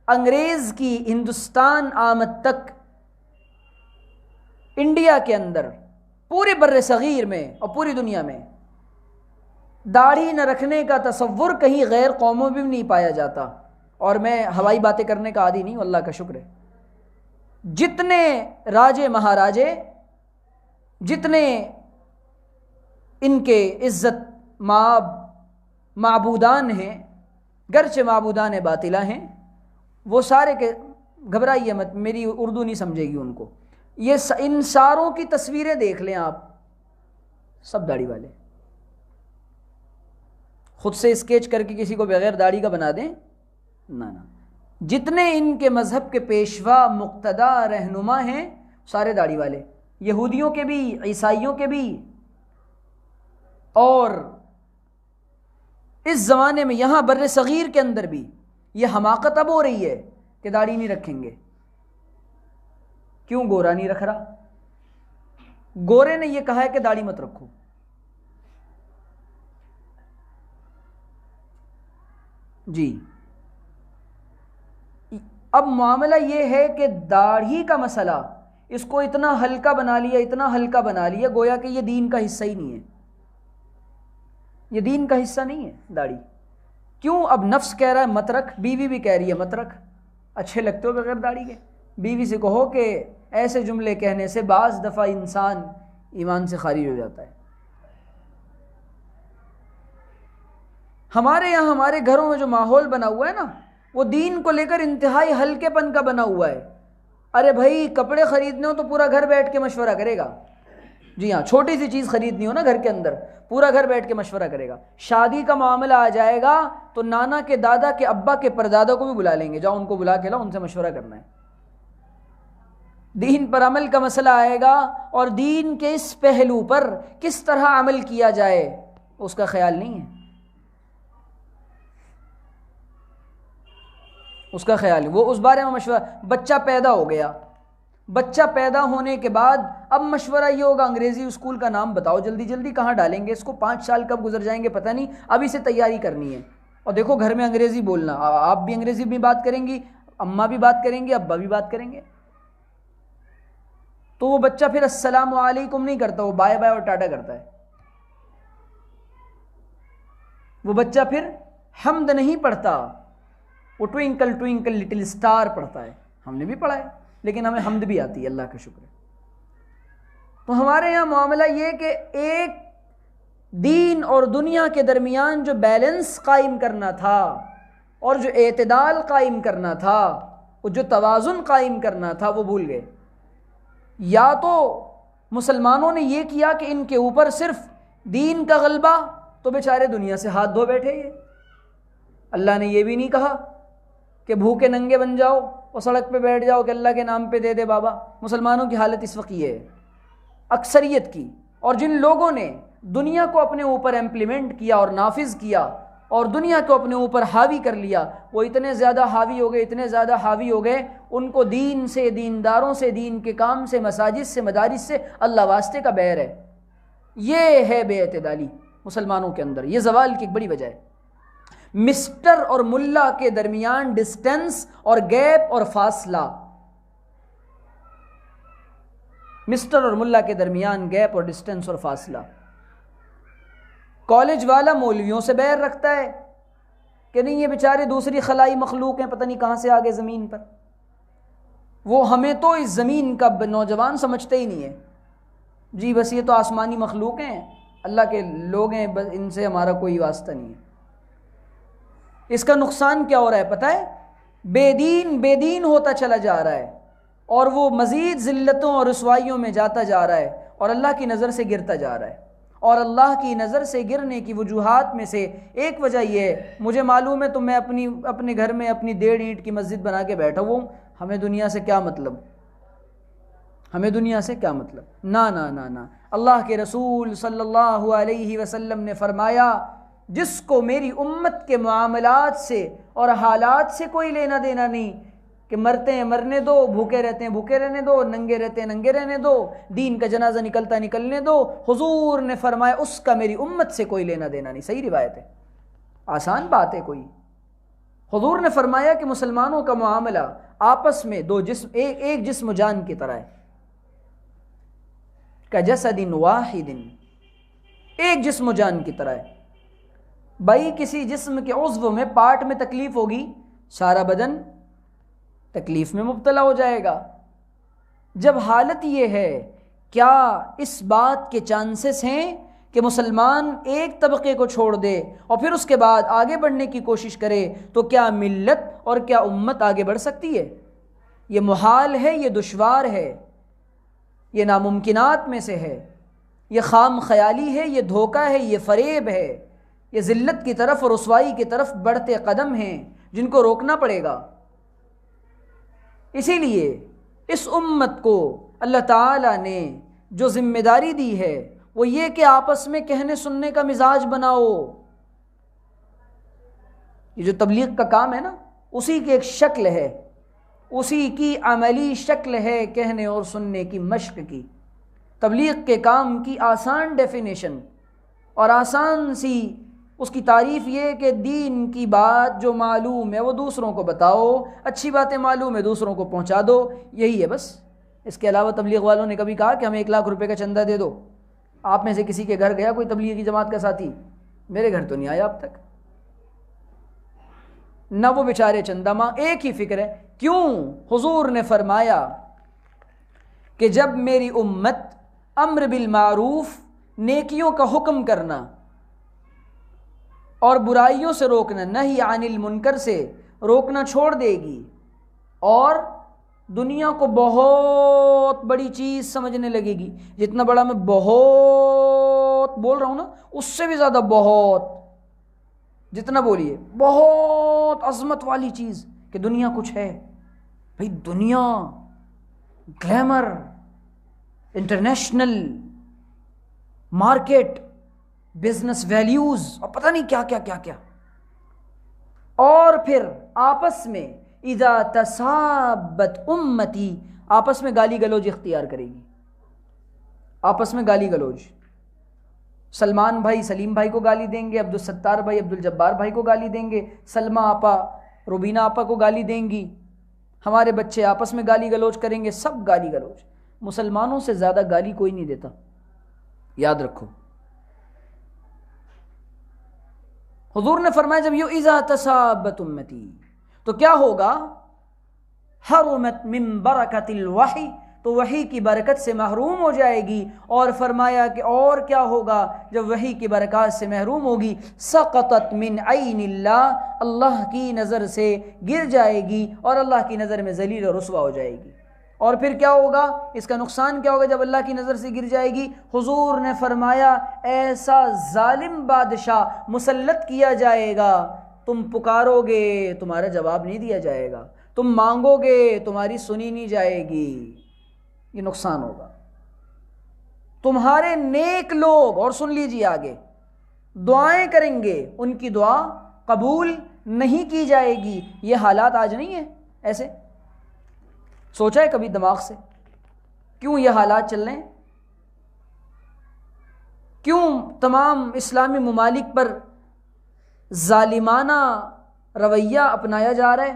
انگریز کی ہندوستان آمد تک انڈیا کے اندر، پورے بر صغیر میں اور پوری دنیا میں داڑھی نہ رکھنے کا تصور کہیں غیر قوموں میں بھی نہیں پایا جاتا. اور میں ہوائی باتیں کرنے کا عادی نہیں ہوں، اللہ کا شکر ہے. جتنے راجے مہاراجے، جتنے ان کے عزت معبودان ہیں، گرچہ معبودان باطلہ ہیں، وہ سارے کے، گھبرائیے مت، میری اردو نہیں سمجھے گی ان کو. یہ ان ساروں کی تصویریں دیکھ لیں آپ، سب داڑھی والے. خود سے اسکیچ کر کے کسی کو بغیر داڑھی کا بنا دیں، نہ. جتنے ان کے مذہب کے پیشوا مقتدا رہنما ہیں سارے داڑھی والے، یہودیوں کے بھی، عیسائیوں کے بھی. اور اس زمانے میں یہاں بر صغیر کے اندر بھی یہ حماقت اب ہو رہی ہے کہ داڑھی نہیں رکھیں گے. کیوں گورا نہیں رکھ رہا؟ گورے نے یہ کہا ہے کہ داڑھی مت رکھو. جی اب معاملہ یہ ہے کہ داڑھی کا مسئلہ اس کو اتنا ہلکا بنا لیا، اتنا ہلکا بنا لیا گویا کہ یہ دین کا حصہ ہی نہیں ہے. یہ دین کا حصہ نہیں ہے داڑھی. کیوں؟ اب نفس کہہ رہا ہے مت رکھ، بیوی بھی کہہ رہی ہے مت رکھ. اچھے لگتے ہو بغیر داڑھی کے؟ بیوی سے کہو کہ ایسے جملے کہنے سے بعض دفعہ انسان ایمان سے خارج ہو جاتا ہے. ہمارے یہاں ہمارے گھروں میں جو ماحول بنا ہوا ہے نا، وہ دین کو لے کر انتہائی ہلکے پن کا بنا ہوا ہے. ارے بھائی کپڑے خریدنے ہو تو پورا گھر بیٹھ کے مشورہ کرے گا. جی ہاں، چھوٹی سی چیز خریدنی ہو نا گھر کے اندر، پورا گھر بیٹھ کے مشورہ کرے گا. شادی کا معاملہ آ جائے گا تو نانا کے، دادا کے، ابا کے، پردادا کو بھی بلا لیں گے، جاؤ ان کو بلا کے لاؤ، ان سے مشورہ کرنا ہے. دین پر عمل کا مسئلہ آئے گا اور دین کے اس پہلو پر کس طرح عمل کیا جائے اس کا خیال نہیں ہے. اس کا خیال ہے، وہ اس بارے میں مشورہ. بچہ پیدا ہو گیا، بچہ پیدا ہونے کے بعد اب مشورہ یہ ہوگا انگریزی اسکول کا نام بتاؤ، جلدی جلدی کہاں ڈالیں گے اس کو، 5 سال کب گزر جائیں گے پتہ نہیں، ابھی سے تیاری کرنی ہے. اور دیکھو گھر میں انگریزی بولنا، آپ بھی انگریزی میں بات کریں گی، اماں بھی بات کریں گی، ابا بھی بات کریں گے. تو وہ بچہ پھر السلام علیکم نہیں کرتا، وہ بائے بائے اور ٹاٹا کرتا ہے. وہ بچہ پھر حمد نہیں پڑھتا، وہ ٹوئنکل ٹوئنکل لٹل اسٹار پڑھتا ہے. ہم نے بھی پڑھا ہے لیکن ہمیں حمد بھی آتی ہے، اللہ کا شکر ہے. تو ہمارے یہاں معاملہ یہ کہ ایک دین اور دنیا کے درمیان جو بیلنس قائم کرنا تھا اور جو اعتدال قائم کرنا تھا، وہ جو توازن قائم کرنا تھا، وہ بھول گئے۔ یا تو مسلمانوں نے یہ کیا کہ ان کے اوپر صرف دین کا غلبہ، تو بیچارے دنیا سے ہاتھ دھو بیٹھے۔ یہ اللہ نے یہ بھی نہیں کہا کہ بھوکے ننگے بن جاؤ اور سڑک پہ بیٹھ جاؤ کہ اللہ کے نام پہ دے دے بابا۔ مسلمانوں کی حالت اس وقت یہ ہے، اکثریت کی، اور جن لوگوں نے دنیا کو اپنے اوپر امپلیمنٹ کیا اور نافذ کیا اور دنیا کو اپنے اوپر حاوی کر لیا، وہ اتنے زیادہ حاوی ہو گئے، اتنے زیادہ حاوی ہو گئے، ان کو دین سے، دینداروں سے، دین کے کام سے، مساجد سے، مدارس سے اللہ واسطے کا بیر ہے۔ یہ ہے بے اعتدالی مسلمانوں کے اندر، یہ زوال کی ایک بڑی وجہ ہے۔ مسٹر اور ملا کے درمیان ڈسٹینس اور گیپ اور فاصلہ، مسٹر اور ملا کے درمیان گیپ اور ڈسٹینس اور فاصلہ۔ کالج والا مولویوں سے بیر رکھتا ہے کہ نہیں یہ بیچارے دوسری خلائی مخلوق ہیں، پتہ نہیں کہاں سے آگے زمین پر، وہ ہمیں تو اس زمین کا نوجوان سمجھتے ہی نہیں ہے، جی بس یہ تو آسمانی مخلوق ہیں، اللہ کے لوگ ہیں، بس ان سے ہمارا کوئی واسطہ نہیں ہے۔ اس کا نقصان کیا ہو رہا ہے پتہ ہے؟ بے دین ہوتا چلا جا رہا ہے، اور وہ مزید ذلتوں اور رسوائیوں میں جاتا جا رہا ہے، اور اللہ کی نظر سے گرتا جا رہا ہے۔ اور اللہ کی نظر سے گرنے کی وجوہات میں سے ایک وجہ یہ ہے، مجھے معلوم ہے تو میں اپنے گھر میں اپنی 1.5 اینٹ کی مسجد بنا کے بیٹھا ہوں، ہمیں دنیا سے کیا مطلب، ہمیں دنیا سے کیا مطلب؟ نا نا نا نا، اللہ کے رسول صلی اللہ علیہ وسلم نے فرمایا جس کو میری امت کے معاملات سے اور حالات سے کوئی لینا دینا نہیں، کہ مرتے ہیں مرنے دو، بھوکے رہتے ہیں بھوکے رہنے دو، ننگے رہتے ہیں ننگے رہنے دو، دین کا جنازہ نکلتا نکلنے دو، حضور نے فرمایا اس کا میری امت سے کوئی لینا دینا نہیں۔ صحیح روایت ہے، آسان بات ہے کوئی۔ حضور نے فرمایا کہ مسلمانوں کا معاملہ آپس میں دو جسم، ایک جسم و جان کی طرح ہے، کجسد واحد، ایک جسم و جان کی طرح ہے۔ بھائی کسی جسم کے عضو میں، پارٹ میں تکلیف ہوگی، سارا بدن تکلیف میں مبتلا ہو جائے گا۔ جب حالت یہ ہے، کیا اس بات کے چانسز ہیں کہ مسلمان ایک طبقے کو چھوڑ دے اور پھر اس کے بعد آگے بڑھنے کی کوشش کرے، تو کیا ملت اور کیا امت آگے بڑھ سکتی ہے؟ یہ محال ہے، یہ دشوار ہے، یہ ناممکنات میں سے ہے، یہ خام خیالی ہے، یہ دھوکہ ہے، یہ فریب ہے، یہ ذلت کی طرف اور رسوائی کی طرف بڑھتے قدم ہیں جن کو روکنا پڑے گا۔ اسی لیے اس امت کو اللہ تعالیٰ نے جو ذمہ داری دی ہے وہ یہ کہ آپس میں کہنے سننے کا مزاج بناؤ۔ یہ جو تبلیغ کا کام ہے نا، اسی کی ایک شکل ہے، اسی کی عملی شکل ہے کہنے اور سننے کی مشق کی۔ تبلیغ کے کام کی آسان ڈیفینیشن اور آسان سی اس کی تعریف یہ کہ دین کی بات جو معلوم ہے وہ دوسروں کو بتاؤ، اچھی باتیں معلوم ہے دوسروں کو پہنچا دو، یہی ہے بس۔ اس کے علاوہ تبلیغ والوں نے کبھی کہا کہ ہمیں 1 لاکھ روپے کا چندہ دے دو؟ آپ میں سے کسی کے گھر گیا کوئی تبلیغی جماعت کا ساتھی؟ میرے گھر تو نہیں آیا اب تک۔ نہ وہ بیچارے چندہ ماں، ایک ہی فکر ہے۔ کیوں؟ حضور نے فرمایا کہ جب میری امت امر بالمعروف، نیکیوں کا حکم کرنا اور برائیوں سے روکنا، نہی عن المنکر سے روکنا چھوڑ دے گی، اور دنیا کو بہت بڑی چیز سمجھنے لگے گی، جتنا بڑا میں بہت بول رہا ہوں نا، اس سے بھی زیادہ بہت، جتنا بولیے بہت عظمت والی چیز کہ دنیا کچھ ہے۔ بھئی دنیا، glamour, international market, business values, اور پتہ نہیں کیا کیا کیا کیا، اور پھر آپس میں اذا تصابت امتی، آپس میں گالی گلوج اختیار کرے گی، آپس میں گالی گلوج۔ سلمان بھائی سلیم بھائی کو گالی دیں گے، عبدالستار بھائی عبدالجبار بھائی کو گالی دیں گے، سلمہ آپا روبینہ آپا کو گالی دیں گی، ہمارے بچے آپس میں گالی گلوچ کریں گے، سب گالی گلوچ۔ مسلمانوں سے زیادہ گالی کوئی نہیں دیتا، یاد رکھو۔ حضور نے فرمایا جب یہ اذا تصابت امتی، تو کیا ہوگا؟ حرمت من برکت الوحی تو وحی کی برکت سے محروم ہو جائے گی۔ اور فرمایا کہ اور کیا ہوگا جب وحی کی برکات سے محروم ہوگی؟ سقطت من عین اللہ، اللہ کی نظر سے گر جائے گی اور اللہ کی نظر میں ذلیل اور رسوا ہو جائے گی۔ اور پھر کیا ہوگا؟ اس کا نقصان کیا ہوگا جب اللہ کی نظر سے گر جائے گی؟ حضور نے فرمایا ایسا ظالم بادشاہ مسلط کیا جائے گا، تم پکارو گے تمہارا جواب نہیں دیا جائے گا، تم مانگو گے تمہاری سنی نہیں جائے گی، یہ نقصان ہوگا۔ تمہارے نیک لوگ، اور سن لیجیے آگے، دعائیں کریں گے، ان کی دعا قبول نہیں کی جائے گی۔ یہ حالات آج نہیں ہیں ایسے؟ سوچا ہے کبھی دماغ سے کیوں یہ حالات چل رہے ہیں؟ کیوں تمام اسلامی ممالک پر ظالمانہ رویہ اپنایا جا رہا ہے؟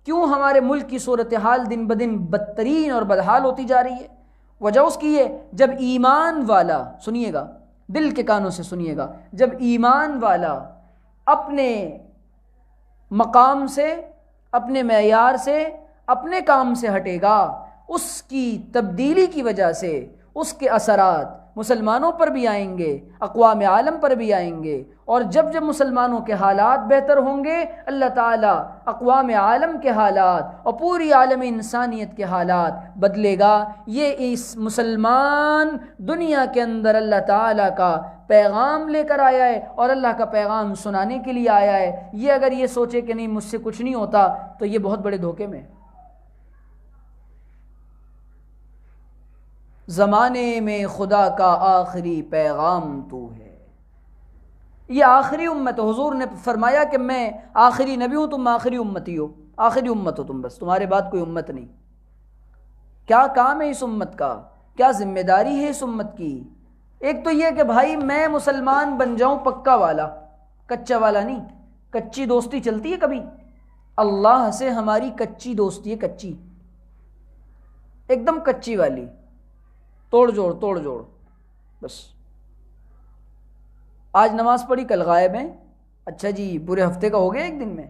کیوں ہمارے ملک کی صورتحال دن بدن بدترین اور بدحال ہوتی جا رہی ہے؟ وجہ اس کی ہے، جب ایمان والا، سنیے گا دل کے کانوں سے سنیے گا، جب ایمان والا اپنے مقام سے، اپنے معیار سے، اپنے کام سے ہٹے گا، اس کی تبدیلی کی وجہ سے اس کے اثرات مسلمانوں پر بھی آئیں گے، اقوام عالم پر بھی آئیں گے۔ اور جب جب مسلمانوں کے حالات بہتر ہوں گے، اللہ تعالیٰ اقوام عالم کے حالات اور پوری عالم انسانیت کے حالات بدلے گا۔ یہ اس مسلمان دنیا کے اندر اللہ تعالیٰ کا پیغام لے کر آیا ہے اور اللہ کا پیغام سنانے کے لیے آیا ہے۔ یہ اگر یہ سوچے کہ نہیں مجھ سے کچھ نہیں ہوتا تو یہ بہت بڑے دھوکے میں۔ زمانے میں خدا کا آخری پیغام تو ہے، یہ آخری امت۔ حضور نے فرمایا کہ میں آخری نبی ہوں، تم آخری امتی ہو، آخری امت ہو تم، بس تمہارے بعد کوئی امت نہیں۔ کیا کام ہے اس امت کا؟ کیا ذمہ داری ہے اس امت کی؟ ایک تو یہ کہ بھائی میں مسلمان بن جاؤں پکا والا، کچا والا نہیں۔ کچی دوستی چلتی ہے کبھی؟ اللہ سے ہماری کچی دوستی ہے، کچی، ایک دم کچی والی، توڑ جوڑ بس۔ آج نماز پڑھی کل غائب ہیں، اچھا جی پورے ہفتے کا ہو گیا ایک دن میں۔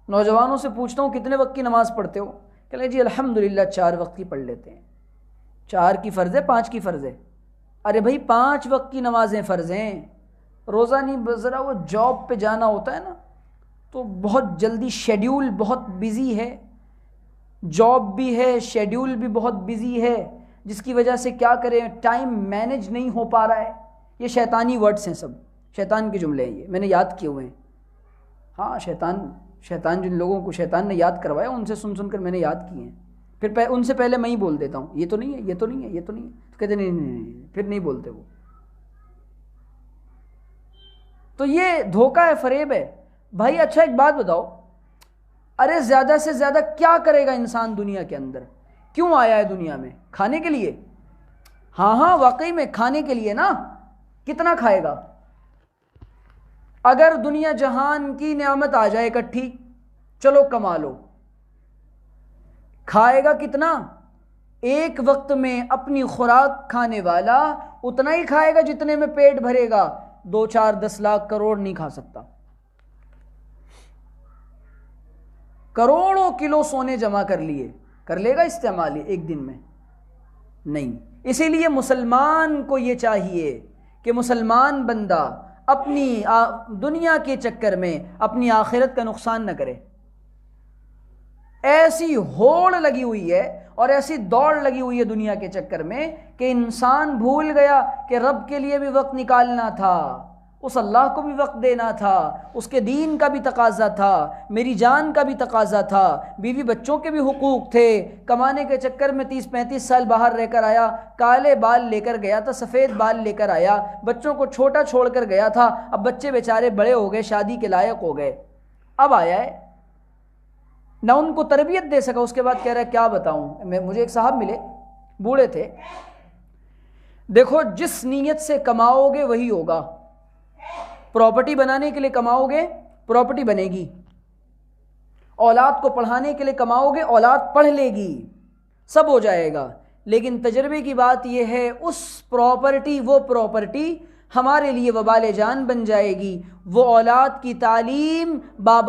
نوجوانوں سے پوچھتا ہوں کتنے وقت کی نماز پڑھتے ہو؟ کہ جی الحمدللہ 4 وقت کی پڑھ لیتے ہیں۔ 4 کی فرض ہے، 5 کی فرض ہے؟ ارے بھائی 5 وقت کی نمازیں فرض ہیں، روزہ نہیں۔ ذرا وہ جاب پہ جانا ہوتا ہے نا تو بہت جلدی، شیڈیول بہت بزی ہے، جاب بھی ہے، شیڈیول بھی بہت بزی ہے، جس کی وجہ سے کیا کریں، ٹائم مینج نہیں ہو پا رہا ہے۔ یہ شیطانی ورڈز ہیں، سب شیطان کے جملے ہیں، یہ میں نے یاد کیے ہوئے ہیں۔ ہاں شیطان جن لوگوں کو شیطان نے یاد کروایا ان سے سن کر میں نے یاد کیے ہیں۔ پھر ان سے پہلے میں ہی بول دیتا ہوں یہ تو نہیں ہے، یہ تو نہیں ہے، یہ تو نہیں ہے، تو کہتے نہیں، پھر نہیں بولتے وہ۔ تو یہ دھوکہ ہے، فریب ہے بھائی۔ اچھا ایک بات بتاؤ، ارے زیادہ سے زیادہ کیا کرے گا انسان دنیا کے اندر؟ کیوں آیا ہے دنیا میں؟ کھانے کے لیے؟ ہاں واقعی میں کھانے کے لیے نا۔ کتنا کھائے گا؟ اگر دنیا جہان کی نعمت آ جائے اکٹھی، چلو کما لو، کھائے گا کتنا؟ ایک وقت میں اپنی خوراک کھانے والا اتنا ہی کھائے گا جتنے میں پیٹ بھرے گا، 2 4 10 لاکھ کروڑ نہیں کھا سکتا۔ کروڑوں کلو سونے جمع کر لے گا استعمال ایک دن میں؟ نہیں۔ اسی لیے مسلمان کو یہ چاہیے کہ مسلمان بندہ اپنی دنیا کے چکر میں اپنی آخرت کا نقصان نہ کرے۔ ایسی ہوڑ لگی ہوئی ہے اور ایسی دوڑ لگی ہوئی ہے دنیا کے چکر میں کہ انسان بھول گیا کہ رب کے لیے بھی وقت نکالنا تھا، اس اللہ کو بھی وقت دینا تھا، اس کے دین کا بھی تقاضا تھا، میری جان کا بھی تقاضا تھا، بیوی بچوں کے بھی حقوق تھے۔ کمانے کے چکر میں 30 35 سال باہر رہ کر آیا، کالے بال لے کر گیا تھا، سفید بال لے کر آیا، بچوں کو چھوٹا چھوڑ کر گیا تھا، اب بچے بیچارے بڑے ہو گئے، شادی کے لائق ہو گئے، اب آیا ہے نہ ان کو تربیت دے سکا۔ اس کے بعد کہہ رہا ہے کیا بتاؤں، مجھے ایک صاحب ملے، بوڑھے تھے، دیکھو جس نیت سے کماؤ گے وہی ہوگا، پراپرٹی بنانے کے لیے کماؤ گے پراپرٹی بنے گی، اولاد کو پڑھانے کے لیے کماؤ گے اولاد پڑھ لے گی، سب ہو جائے گا، لیکن تجربے کی بات یہ ہے اس پراپرٹی، وہ پراپرٹی ہمارے لیے وبال جان بن جائے گی۔ وہ اولاد کی تعلیم ماں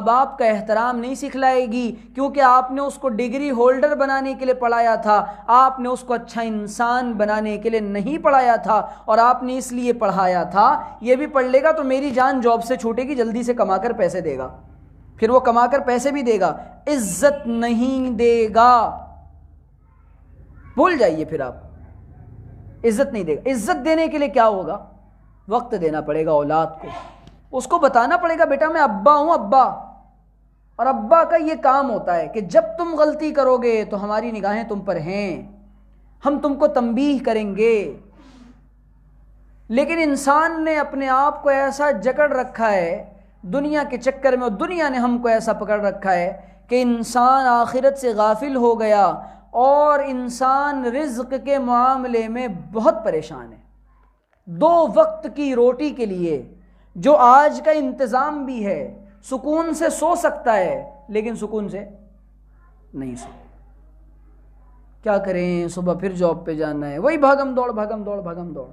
باپ کا احترام نہیں سکھلائے گی، کیونکہ آپ نے اس کو ڈگری ہولڈر بنانے کے لیے پڑھایا تھا، آپ نے اس کو اچھا انسان بنانے کے لیے نہیں پڑھایا تھا، اور آپ نے اس لیے پڑھایا تھا یہ بھی پڑھ لے گا تو میری جان جاب سے چھوٹے گی، جلدی سے کما کر پیسے دے گا، پھر وہ کما کر پیسے بھی دے گا، عزت نہیں دے گا۔ بھول جائیے، پھر آپ عزت نہیں دے گا۔ عزت دینے کے لیے کیا ہوگا؟ وقت دینا پڑے گا اولاد کو، اس کو بتانا پڑے گا بیٹا میں ابا ہوں، ابا، اور ابا کا یہ کام ہوتا ہے کہ جب تم غلطی کرو گے تو ہماری نگاہیں تم پر ہیں، ہم تم کو تنبیہ کریں گے۔ لیکن انسان نے اپنے آپ کو ایسا جکڑ رکھا ہے دنیا کے چکر میں، اور دنیا نے ہم کو ایسا پکڑ رکھا ہے کہ انسان آخرت سے غافل ہو گیا، اور انسان رزق کے معاملے میں بہت پریشان ہے۔ 2 وقت کی روٹی کے لیے جو آج کا انتظام بھی ہے، سکون سے سو سکتا ہے لیکن سکون سے نہیں سو۔ کیا کریں، صبح پھر جاب پہ جانا ہے، وہی بھاگم دوڑ بھاگم دوڑ بھاگم دوڑ،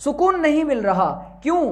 سکون نہیں مل رہا۔ کیوں؟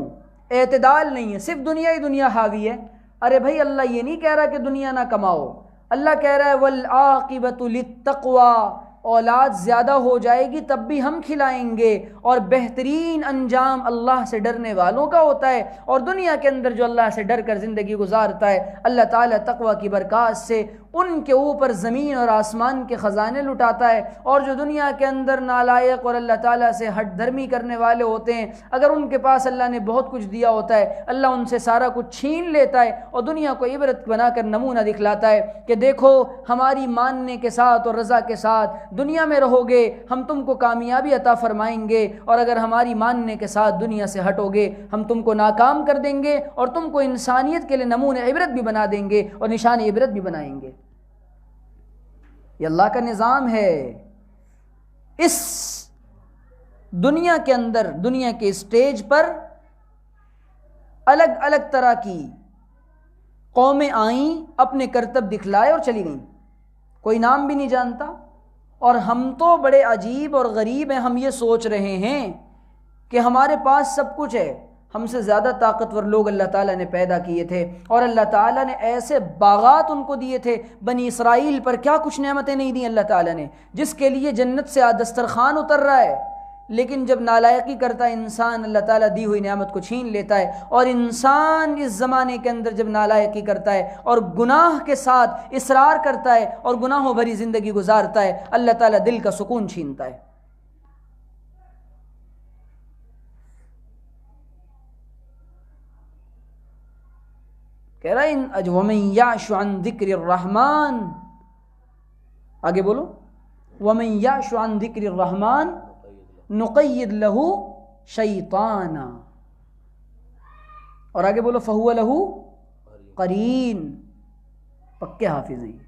اعتدال نہیں ہے، صرف دنیا ہی دنیا حاوی ہے۔ ارے بھائی، اللہ یہ نہیں کہہ رہا کہ دنیا نہ کماؤ، اللہ کہہ رہا ہے والعاقبۃ للتقوی، اولاد زیادہ ہو جائے گی تب بھی ہم کھلائیں گے، اور بہترین انجام اللہ سے ڈرنے والوں کا ہوتا ہے۔ اور دنیا کے اندر جو اللہ سے ڈر کر زندگی گزارتا ہے، اللہ تعالیٰ تقوی کی برکات سے ان کے اوپر زمین اور آسمان کے خزانے لٹاتا ہے۔ اور جو دنیا کے اندر نالائق اور اللہ تعالیٰ سے ہٹ دھرمی کرنے والے ہوتے ہیں، اگر ان کے پاس اللہ نے بہت کچھ دیا ہوتا ہے، اللہ ان سے سارا کچھ چھین لیتا ہے اور دنیا کو عبرت بنا کر نمونہ دکھلاتا ہے کہ دیکھو ہماری ماننے کے ساتھ اور رضا کے ساتھ دنیا میں رہو گے، ہم تم کو کامیابی عطا فرمائیں گے، اور اگر ہماری ماننے کے ساتھ دنیا سے ہٹو گے ہم تم کو ناکام کر دیں گے، اور تم کو انسانیت کے لیے نمونہ عبرت بھی بنا دیں گے اور نشان عبرت بھی بنائیں گے۔ یہ اللہ کا نظام ہے۔ اس دنیا کے اندر، دنیا کے اسٹیج پر الگ الگ طرح کی قومیں آئیں، اپنے کرتب دکھلائے اور چلی گئیں، کوئی نام بھی نہیں جانتا۔ اور ہم تو بڑے عجیب اور غریب ہیں، ہم یہ سوچ رہے ہیں کہ ہمارے پاس سب کچھ ہے۔ ہم سے زیادہ طاقتور لوگ اللہ تعالیٰ نے پیدا کیے تھے، اور اللہ تعالیٰ نے ایسے باغات ان کو دیے تھے۔ بنی اسرائیل پر کیا کچھ نعمتیں نہیں دیں اللہ تعالیٰ نے، جس کے لیے جنت سے دسترخوان اتر رہا ہے۔ لیکن جب نالائقی کرتا ہے انسان، اللہ تعالیٰ دی ہوئی نعمت کو چھین لیتا ہے۔ اور انسان اس زمانے کے اندر جب نالائقی کرتا ہے اور گناہ کے ساتھ اصرار کرتا ہے اور گناہوں بھری زندگی گزارتا ہے، اللہ تعالیٰ دل کا سکون چھینتا ہے۔ کہہ رہا ہے وَمَن يَعْشُ عَن ذِكْرِ الرَّحْمَنِ، آگے بولو، وَمَن يَعْشُ عَن ذِكْرِ الرَّحْمَنِ نُقَيِّدْ لَهُ شَيْطَانًا، اور آگے بولو فَهُوَ لَهُ قَرِينٌ۔ پکے حافظ ہیں۔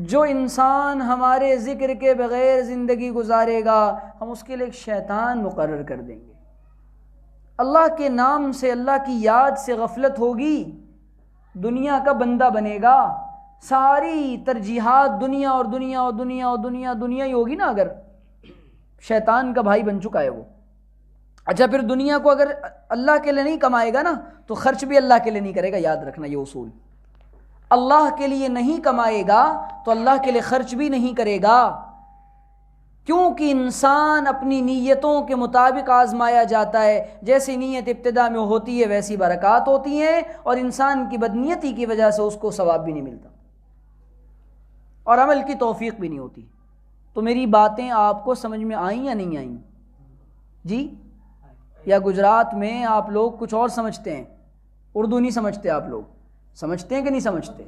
جو انسان ہمارے ذکر کے بغیر زندگی گزارے گا ہم اس کے لیے ایک شیطان مقرر کر دیں گے۔ اللہ کے نام سے، اللہ کی یاد سے غفلت ہوگی، دنیا کا بندہ بنے گا، ساری ترجیحات دنیا اور دنیا اور دنیا اور دنیا دنیا ہی ہوگی نا۔ اگر شیطان کا بھائی بن چکا ہے وہ، اچھا پھر دنیا کو اگر اللہ کے لیے نہیں کمائے گا نا تو خرچ بھی اللہ کے لیے نہیں کرے گا۔ یاد رکھنا یہ اصول، اللہ کے لیے نہیں کمائے گا تو اللہ کے لیے خرچ بھی نہیں کرے گا، کیونکہ انسان اپنی نیتوں کے مطابق آزمایا جاتا ہے۔ جیسی نیت ابتدا میں ہوتی ہے ویسی برکات ہوتی ہیں، اور انسان کی بدنیتی کی وجہ سے اس کو ثواب بھی نہیں ملتا اور عمل کی توفیق بھی نہیں ہوتی۔ تو میری باتیں آپ کو سمجھ میں آئیں یا نہیں آئیں؟ جی؟ یا گجرات میں آپ لوگ کچھ اور سمجھتے ہیں، اردو نہیں سمجھتے؟ آپ لوگ سمجھتے ہیں کہ نہیں سمجھتے؟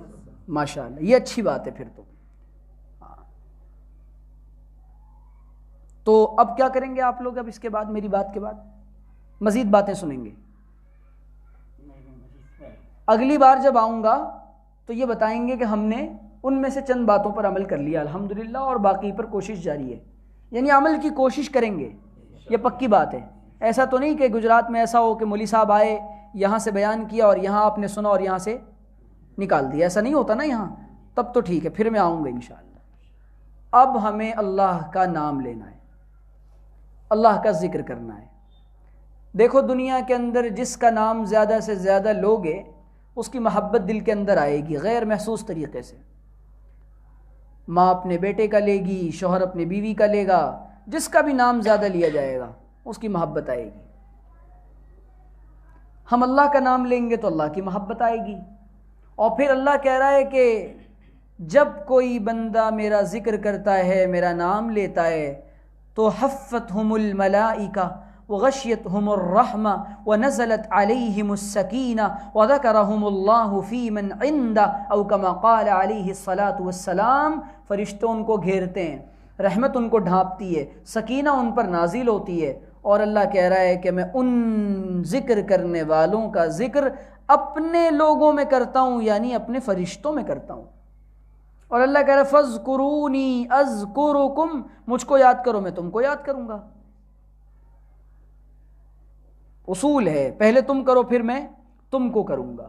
ماشاءاللہ، یہ اچھی بات ہے پھر تو۔ تو اب کیا کریں گے آپ لوگ؟ اب اس کے بعد، میری بات کے بعد مزید باتیں سنیں گے۔ اگلی بار جب آؤں گا تو یہ بتائیں گے کہ ہم نے ان میں سے چند باتوں پر عمل کر لیا الحمدللہ، اور باقی پر کوشش جاری ہے، یعنی عمل کی کوشش کریں گے، یہ پکی بات ہے۔ ایسا تو نہیں کہ گجرات میں ایسا ہو کہ مولوی صاحب آئے، یہاں سے بیان کیا اور یہاں آپ نے سنا اور یہاں سے نکال دیا، ایسا نہیں ہوتا نا یہاں، تب تو ٹھیک ہے، پھر میں آؤں گا انشاءاللہ۔ اب ہمیں اللہ کا نام لینا ہے، اللہ کا ذکر کرنا ہے۔ دیکھو دنیا کے اندر جس کا نام زیادہ سے زیادہ لوگے اس کی محبت دل کے اندر آئے گی غیر محسوس طریقے سے۔ ماں اپنے بیٹے کا لے گی، شوہر اپنے بیوی کا لے گا، جس کا بھی نام زیادہ لیا جائے گا اس کی محبت آئے گی۔ ہم اللہ کا نام لیں گے تو اللہ کی محبت آئے گی۔ اور پھر اللہ کہہ رہا ہے کہ جب کوئی بندہ میرا ذکر کرتا ہے، میرا نام لیتا ہے تو حفتہم الملائکہ وغشیتہم الرحمہ ونزلت علیہم السکینہ وذکرہم اللہ فی من عندہ او کما قال علیہ الصلاۃ والسلام۔ فرشتوں ان کو گھیرتے ہیں، رحمت ان کو ڈھانپتی ہے، سکینہ ان پر نازل ہوتی ہے، اور اللہ کہہ رہا ہے کہ میں ان ذکر کرنے والوں کا ذکر اپنے لوگوں میں کرتا ہوں، یعنی اپنے فرشتوں میں کرتا ہوں۔ اور اللہ کہہ رہا ہے فاذکرونی اذکرکم، مجھ کو یاد کرو میں تم کو یاد کروں گا۔ اصول ہے پہلے تم کرو پھر میں تم کو کروں گا۔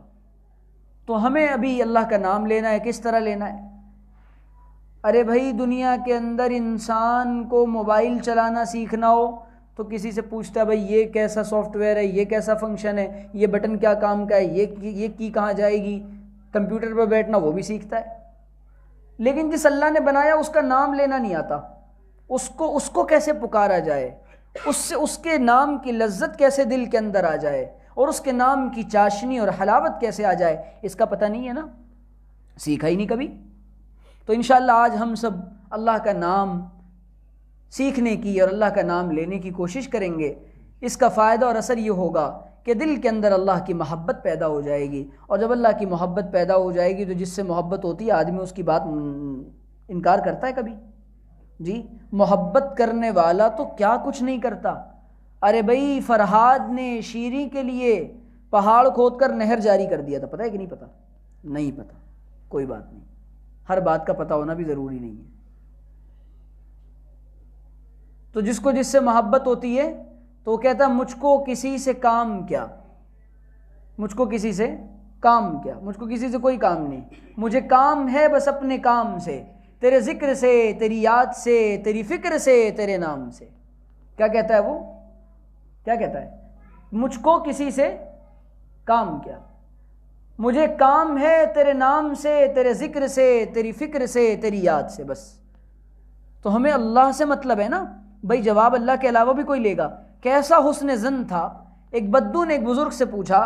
تو ہمیں ابھی اللہ کا نام لینا ہے، کس طرح لینا ہے؟ ارے بھائی دنیا کے اندر انسان کو موبائل چلانا سیکھنا ہو تو کسی سے پوچھتا ہے بھائی یہ کیسا سافٹ ویئر ہے، یہ کیسا فنکشن ہے، یہ بٹن کیا کام کا ہے، یہ کی کہاں جائے گی۔ کمپیوٹر پہ بیٹھنا وہ بھی سیکھتا ہے، لیکن جس اللہ نے بنایا اس کا نام لینا نہیں آتا، اس کو کیسے پکارا جائے، اس کے نام کی لذت کیسے دل کے اندر آ جائے، اور اس کے نام کی چاشنی اور حلاوت کیسے آ جائے، اس کا پتہ نہیں ہے نا، سیکھا ہی نہیں کبھی۔ تو انشاءاللہ آج ہم سب اللہ کا نام سیکھنے کی اور اللہ کا نام لینے کی کوشش کریں گے۔ اس کا فائدہ اور اثر یہ ہوگا کہ دل کے اندر اللہ کی محبت پیدا ہو جائے گی، اور جب اللہ کی محبت پیدا ہو جائے گی تو جس سے محبت ہوتی ہے آدمی اس کی بات انکار کرتا ہے کبھی؟ جی محبت کرنے والا تو کیا کچھ نہیں کرتا۔ ارے بھائی فرہاد نے شیریں کے لیے پہاڑ کھود کر نہر جاری کر دیا تھا، پتہ ہے کہ نہیں پتہ؟ نہیں پتہ، کوئی بات نہیں، ہر بات کا پتہ ہونا بھی ضروری نہیں ہے۔ تو جس کو جس سے محبت ہوتی ہے تو وہ کہتا مجھ کو کسی سے کام کیا، مجھ کو کسی سے کام کیا، مجھ کو کسی سے کوئی کام نہیں، مجھے کام ہے بس اپنے کام سے، تیرے ذکر سے، تیری یاد سے، تیری فکر سے، تیرے نام سے۔ کیا کہتا ہے وہ؟ کیا کہتا ہے؟ مجھ کو کسی سے کام کیا، مجھے کام ہے تیرے نام سے، تیرے ذکر سے، تیری فکر سے، تیری یاد سے، بس۔ تو ہمیں اللہ سے مطلب ہے نا بھائی، جواب اللہ کے علاوہ بھی کوئی لے گا؟ کیسا حسن ظن تھا، ایک بدو نے ایک بزرگ سے پوچھا،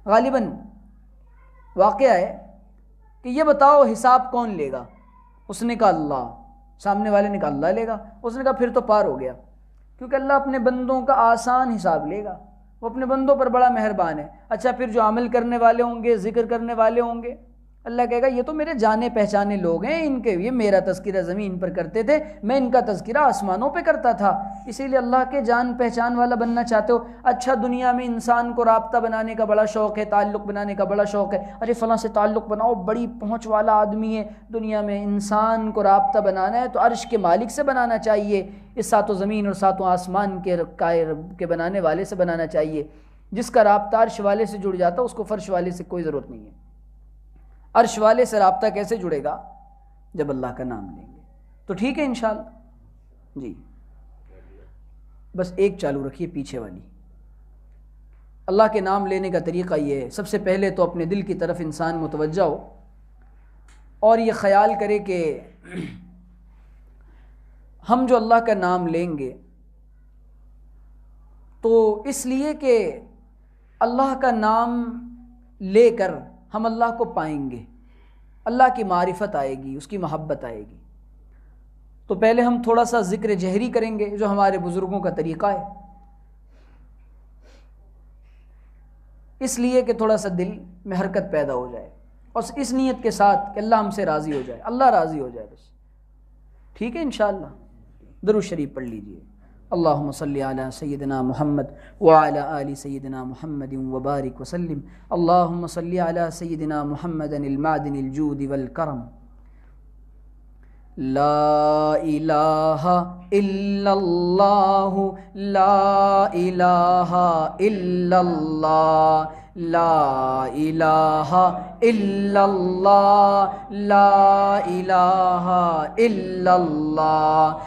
غالباً واقعہ ہے کہ یہ بتاؤ حساب کون لے گا؟ اس نے کہا اللہ۔ سامنے والے نے کہا اللہ لے گا۔ اس نے کہا پھر تو پار ہو گیا، کیونکہ اللہ اپنے بندوں کا آسان حساب لے گا، وہ اپنے بندوں پر بڑا مہربان ہے۔ اچھا پھر جو عمل کرنے والے ہوں گے، ذکر کرنے والے ہوں گے، اللہ کہے گا یہ تو میرے جانے پہچانے لوگ ہیں، ان کے یہ میرا تذکرہ زمین پر کرتے تھے، میں ان کا تذکرہ آسمانوں پہ کرتا تھا، اسی لیے اللہ کے جان پہچان والا بننا چاہتے ہو؟ اچھا دنیا میں انسان کو رابطہ بنانے کا بڑا شوق ہے، تعلق بنانے کا بڑا شوق ہے، ارے فلاں سے تعلق بناؤ، بڑی پہنچ والا آدمی ہے۔ دنیا میں انسان کو رابطہ بنانا ہے تو عرش کے مالک سے بنانا چاہیے، اس ساتوں زمین اور ساتوں آسمان کے بنانے والے سے بنانا چاہیے۔ جس کا رابطہ عرش والے سے جڑ جاتا اس کو فرش والے سے کوئی ضرورت نہیں ہے۔ عرش والے سے رابطہ کیسے جڑے گا؟ جب اللہ کا نام لیں گے۔ تو ٹھیک ہے انشاءاللہ جی، بس ایک چالو رکھیے پیچھے والی۔ اللہ کے نام لینے کا طریقہ یہ ہے، سب سے پہلے تو اپنے دل کی طرف انسان متوجہ ہو اور یہ خیال کرے کہ ہم جو اللہ کا نام لیں گے تو اس لیے کہ اللہ کا نام لے کر ہم اللہ کو پائیں گے، اللہ کی معرفت آئے گی، اس کی محبت آئے گی۔ تو پہلے ہم تھوڑا سا ذکر جہری کریں گے جو ہمارے بزرگوں کا طریقہ ہے، اس لیے کہ تھوڑا سا دل میں حرکت پیدا ہو جائے، اور اس نیت کے ساتھ کہ اللہ ہم سے راضی ہو جائے، اللہ راضی ہو جائے بس۔ ٹھیک ہے انشاءاللہ، درود شریف پڑھ لیجئے۔ اللہم صلی علی سیدنا محمد وعلی آل سیدنا محمد وبارک وسلم۔ اللہم صلی علی سیدنا محمد المعدن الجود والکرم۔ لا الہ الا اللہ، لا الہ الا اللہ، لا الہ الا اللہ، لا الہ الا اللہ،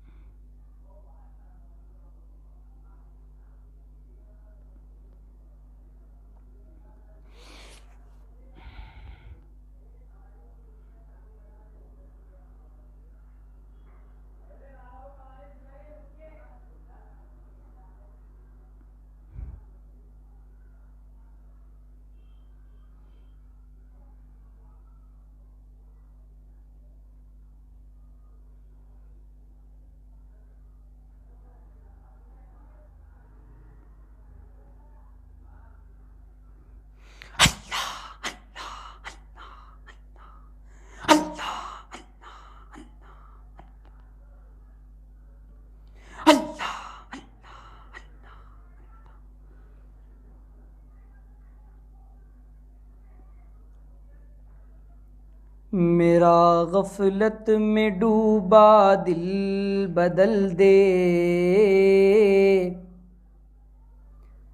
میرا غفلت میں ڈوبا دل بدل دے،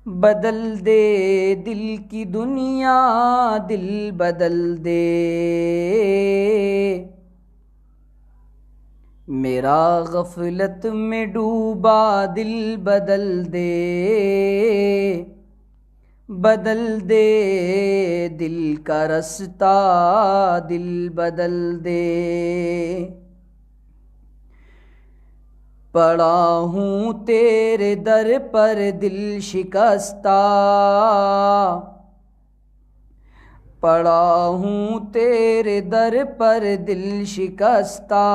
بدل دے دل کی دنیا، دل بدل دے۔ میرا غفلت میں ڈوبا دل بدل دے، بدل دے دل کا رستہ، دل بدل دے۔ پڑا ہوں تیرے در پر دل شکستہ، پڑا ہوں تیرے در پر دل شکستہ،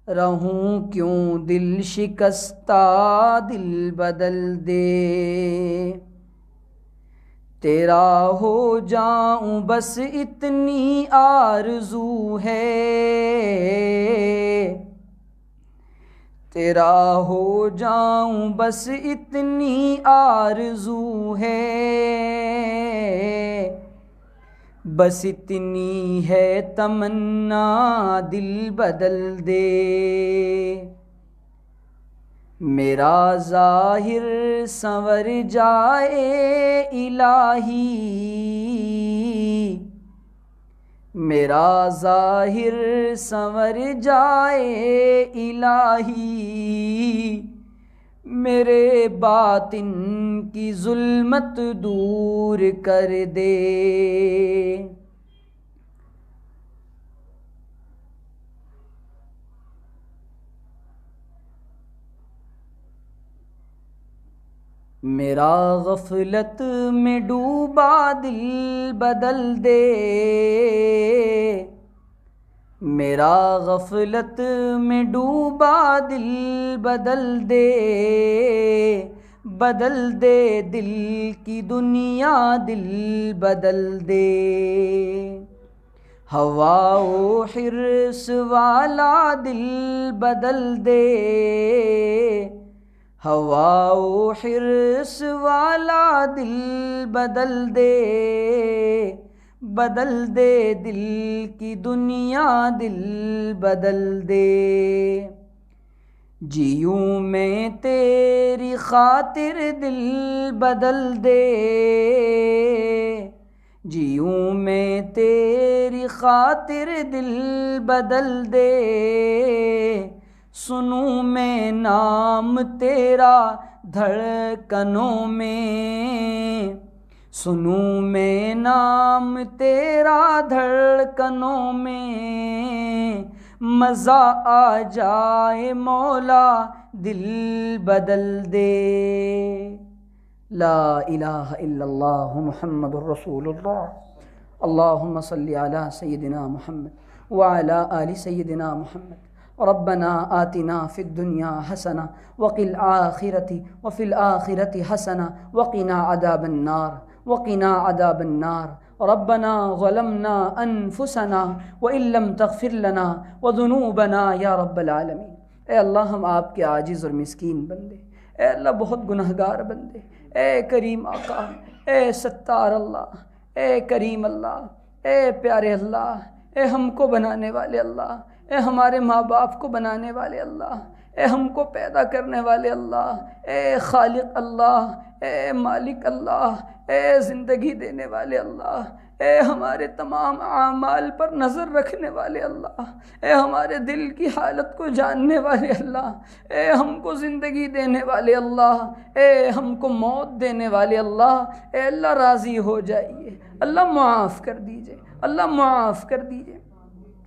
رہوں کیوں دل شکستہ، دل بدل دے۔ تیرا ہو جاؤں بس اتنی آرزو ہے، تیرا ہو جاؤں بس اتنی آرزو ہے، بس اتنی ہے تمنا، دل بدل دے۔ میرا ظاہر سنور جائے الہی، میرا ظاہر سنور جائے الہی، میرے باطن کی ظلمت دور کر دے۔ میرا غفلت میں ڈوبا دل بدل دے، میرا غفلت میں ڈوبا دل بدل دے، بدل دے دل کی دنیا، دل بدل دے۔ ہوا و حرص والا دل بدل دے، ہوا و حرص والا دل بدل دے، بدل دے دل کی دنیا، دل بدل دے۔ جیوں میں تیری خاطر دل بدل دے، جیوں میں تیری خاطر دل بدل دے، سنوں میں نام تیرا دھڑکنوں میں، سنوں میں نام تیرا دھڑکنوں میں، مزہ آ جائے مولا، دل بدل دے۔ لا الہ الا اللہ محمد الرسول اللہ۔ اللہم صلی علی سیدنا محمد وعلی آل سیدنا محمد۔ ربنا آتنا فی الدنیا حسنہ وفی الآخرة حسنہ وقنا عذاب النار، وقنا عذاب النار۔ ربنا ظلمنا انفسنا وان لم تغفر لنا وذنوبنا یا رب العالمین۔ اے اللہ ہم آپ کے عاجز اور مسکین بندے، اے اللہ بہت گنہگار بندے، اے کریم آقا، اے ستار اللہ، اے کریم اللہ، اے پیارے اللہ، اے ہم کو بنانے والے اللہ، اے ہمارے ماں باپ کو بنانے والے اللہ، اے ہم کو پیدا کرنے والے اللہ، اے خالق اللہ، اے مالک اللہ، اے زندگی دینے والے اللہ، اے ہمارے تمام اعمال پر نظر رکھنے والے اللہ، اے ہمارے دل کی حالت کو جاننے والے اللہ، اے ہم کو زندگی دینے والے اللہ، اے ہم کو موت دینے والے اللہ، اے اللہ راضی ہو جائیے، اللہ معاف کر دیجئے، اللہ معاف کر دیجئے۔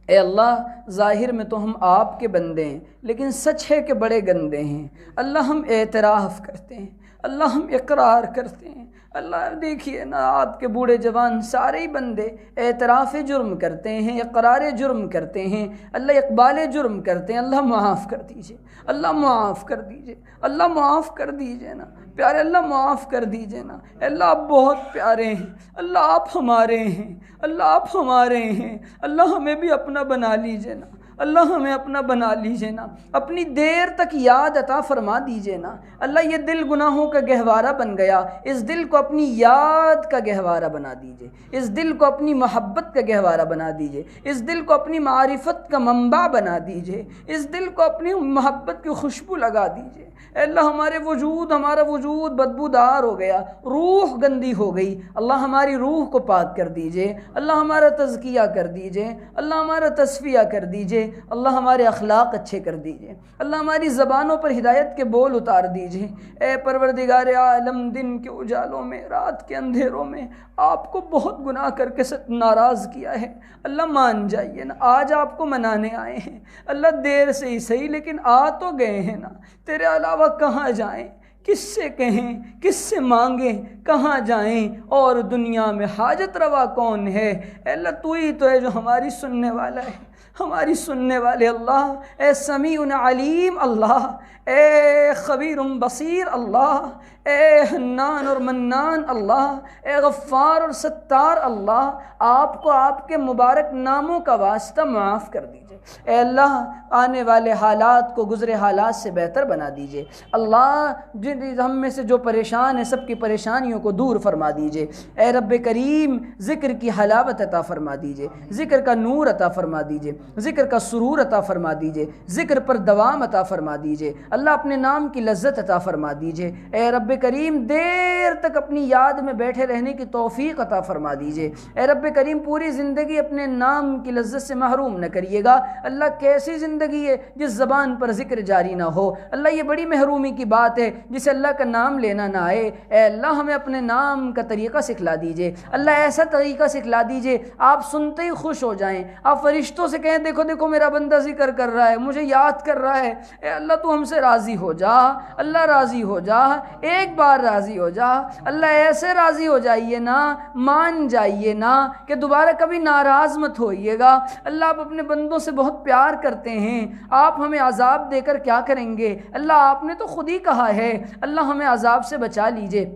اے اللہ ظاہر میں تو ہم آپ کے بندے ہیں، لیکن سچ ہے کہ بڑے گندے ہیں۔ اللہ ہم اعتراف کرتے ہیں، اللہ ہم اقرار کرتے ہیں۔ اللہ دیکھیے نا، آپ کے بوڑھے جوان سارے ہی بندے اعتراف جرم کرتے ہیں، اقرار جرم کرتے ہیں، اللہ اقبال جرم کرتے ہیں۔ اللہ معاف کر دیجئے، اللہ معاف کر دیجئے، اللہ معاف کر دیجئے نا پیارے، اللہ معاف کر دیجئے نا۔ اللہ آپ بہت پیارے ہیں، اللہ آپ ہمارے ہیں، اللہ آپ ہمارے ہیں، اللہ ہمیں بھی اپنا بنا لیجئے نا۔ اللہ ہمیں اپنا بنا لیجئے نا، اپنی دیر تک یاد عطا فرما دیجئے نا۔ اللہ یہ دل گناہوں کا گہوارہ بن گیا، اس دل کو اپنی یاد کا گہوارہ بنا دیجئے، اس دل کو اپنی محبت کا گہوارہ بنا دیجئے، اس دل کو اپنی معرفت کا منبع بنا دیجئے، اس دل کو اپنی محبت کی خوشبو لگا دیجئے۔ اے اللہ ہمارا وجود بدبودار ہو گیا، روح گندی ہو گئی، اللہ ہماری روح کو پاک کر دیجئے، اللہ ہمارا تزکیہ کر دیجئے، اللہ ہمارا تصفیہ کر دیجئے، اللہ ہمارے اخلاق اچھے کر دیجئے، اللہ ہماری زبانوں پر ہدایت کے بول اتار دیجئے۔ اے پروردگار عالم، دن کے اجالوں میں، رات کے اندھیروں میں آپ کو بہت گناہ کر کے ناراض کیا ہے، اللہ مان جائیے نا۔ آج آپ کو منانے آئے ہیں، اللہ دیر سے ہی صحیح لیکن آ تو گئے ہیں نا، تیرے علاوہ کہاں جائیں، کس سے کہیں، کس سے مانگیں، کہاں جائیں، اور دنیا میں حاجت روا کون ہے؟ اے اللہ تو ہی تو ہے جو ہماری سننے والا ہے، ہماری سننے والے اللہ، اے سمیع علیم اللہ، اے خبیر بصیر اللہ، اے حنان اور منان اللہ، اے غفار اور ستار اللہ، آپ کو آپ کے مبارک ناموں کا واسطہ معاف کر دیجئے۔ اے اللہ آنے والے حالات کو گزرے حالات سے بہتر بنا دیجئے۔ اللہ جن ہم میں سے جو پریشان ہیں سب کی پریشانیوں کو دور فرما دیجئے۔ اے رب کریم ذکر کی حلاوت عطا فرما دیجئے، ذکر کا نور عطا فرما دیجئے، ذکر کا سرور عطا فرما دیجئے، ذکر پر دوام عطا فرما دیجئے، اللہ اپنے نام کی لذت عطا فرما دیجئے۔ اے رب کریم دیر تک اپنی یاد میں بیٹھے رہنے کی توفیق عطا فرما دیجئے۔ اے رب کریم پوری زندگی اپنے نام کی لذت سے محروم نہ کریے گا۔ اللہ کیسی زندگی ہے جس زبان پر ذکر جاری نہ ہو، اللہ یہ بڑی محرومی کی بات ہے جسے اللہ کا نام لینا نہ آئے۔ اے اللہ ہمیں اپنے نام کا طریقہ سکھلا دیجئے، اللہ ایسا طریقہ سکھلا دیجئے آپ سنتے ہی خوش ہو جائیں، آپ فرشتوں سے کہیں دیکھو دیکھو میرا بندہ ذکر کر رہا ہے، مجھے یاد کر رہا ہے۔ اے اللہ تو ہم سے راضی ہو جا، اللہ راضی ہو جا، ایک بار راضی ہو جا، اللہ ایسے راضی ہو جائیے نا، مان جائیے نا کہ دوبارہ کبھی ناراض مت ہوئیے گا۔ اللہ آپ اپنے بندوں سے بہت پیار کرتے ہیں، آپ ہمیں عذاب دے کر کیا کریں گے؟ اللہ آپ نے تو خود ہی کہا ہے اللہ ہمیں عذاب سے بچا لیجئے۔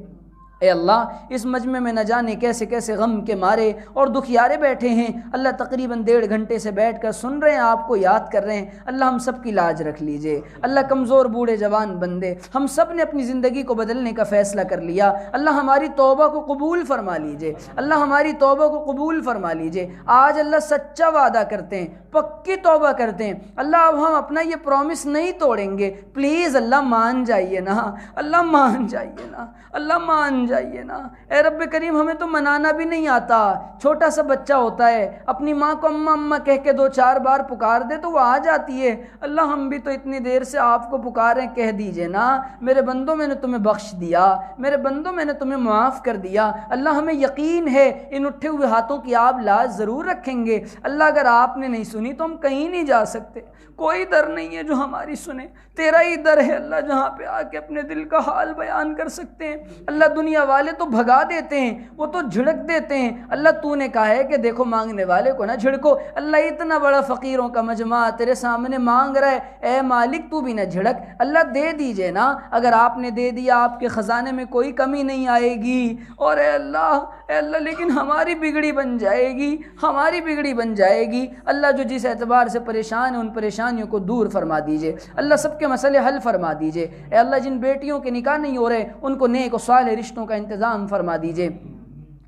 اے اللہ اس مجمع میں نہ جانے کیسے کیسے غم کے مارے اور دکھیارے بیٹھے ہیں، اللہ تقریباً 1.5 گھنٹے سے بیٹھ کر سن رہے ہیں، آپ کو یاد کر رہے ہیں، اللہ ہم سب کی لاج رکھ لیجئے۔ اللہ کمزور بوڑھے جوان بندے ہم سب نے اپنی زندگی کو بدلنے کا فیصلہ کر لیا، اللہ ہماری توبہ کو قبول فرما لیجئے، اللہ ہماری توبہ کو قبول فرما لیجئے۔ آج اللہ سچا وعدہ کرتے ہیں، پکی توبہ کرتے ہیں، اللہ اب ہم اپنا یہ پرومس نہیں توڑیں گے، پلیز اللہ مان جائیے نا، اللہ مان جائیے نا، اللہ مان جائیے نا۔ اے رب کریم ہمیں تو منانا بھی نہیں آتا، چھوٹا سا بچہ ہوتا ہے اپنی ماں کو اماں اماں کہہ کے 2-4 بار پکار دے تو وہ آ جاتی ہے، اللہ ہم بھی تو اتنی دیر سے آپ کو پکاریں، کہہ دیجئے نا میرے بندوں میں نے تمہیں بخش دیا، میرے بندوں میں نے تمہیں معاف کر دیا۔ اللہ ہمیں یقین ہے ان اٹھے ہوئے ہاتھوں کی آپ لاج ضرور رکھیں گے، اللہ اگر آپ نے نہیں سنی تو ہم کہیں نہیں جا سکتے، کوئی در نہیں ہے جو ہماری سنے، تیرا ہی در ہے اللہ جہاں پہ آ کے اپنے دل کا حال بیان کر سکتے ہیں۔ اللہ دنیا والے تو بھگا دیتے ہیں، وہ تو جھڑک دیتے ہیں، اللہ تو نے کہا ہے کہ دیکھو مانگنے والے کو نہ جھڑکو، اللہ اتنا بڑا فقیروں کا مجمع تیرے سامنے مانگ رہا ہے، اے مالک تو بھی نہ جھڑک، اللہ دے دیجئے نا، اگر آپ نے دے دیا آپ کے خزانے میں کوئی کمی نہیں آئے گی، اور اے اللہ لیکن ہماری بگڑی بن جائے گی، ہماری بگڑی بن جائے گی، اللہ جو جس اعتبار سے پریشان ہیں ان پریشانیوں کو دور فرما دیجئے، اللہ سب کے مسئلے حل فرما دیجئے، اے اللہ جن بیٹیوں کے نکاح نہیں ہو رہے ان کو نیک و صالح رشتوں کا انتظام فرما دیجئے۔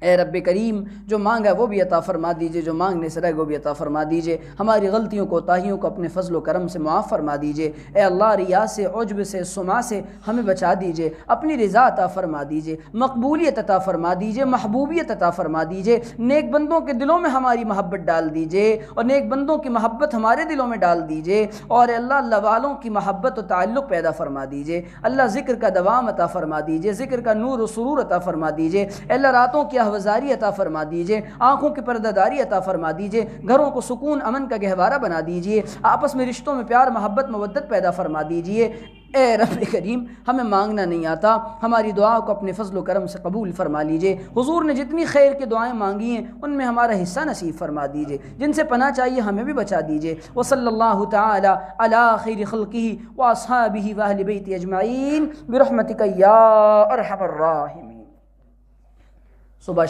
اے رب کریم جو مانگا وہ بھی عطا فرما دیجئے، جو مانگنے سے رہ وہ بھی عطا فرما دیجئے، ہماری غلطیوں کو تاہیوں کو اپنے فضل و کرم سے معاف فرما دیجئے۔ اے اللہ ریا سے، عجب سے، سما سے ہمیں بچا دیجئے، اپنی رضا عطا فرما دیجئے، مقبولیت عطا فرما دیجئے، محبوبیت عطا فرما دیجئے، نیک بندوں کے دلوں میں ہماری محبت ڈال دیجئے، اور نیک بندوں کی محبت ہمارے دلوں میں ڈال دیجئے، اور اے اللہ والوں کی محبت و تعلق پیدا فرما دیجئے، اللہ ذکر کا دوام عطا فرما دیجئے، ذکر کا نور و سرور عطا فرما دیجئے، اے اللہ راتوں کی وزاری عطا فرما دیجئے، آنکھوں کی پردہ داری عطا فرما دیجئے، گھروں کو سکون امن کا گہوارہ بنا دیجئے، آپس میں رشتوں میں پیار محبت مودت پیدا فرما دیجئے۔ اے رب کریم ہمیں مانگنا نہیں آتا، ہماری دعا کو اپنے فضل و کرم سے قبول فرما لیجئے، حضور نے جتنی خیر کی دعائیں مانگی ہیں ان میں ہمارا حصہ نصیب فرما دیجئے، جن سے پناہ چاہیے ہمیں بھی بچا دیجئے۔ وصلی اللہ تعالی علی خیر خلقہ واصحابہ واہل بیتہ اجمعین برحمتک یا ارحم الراحمین۔ صبح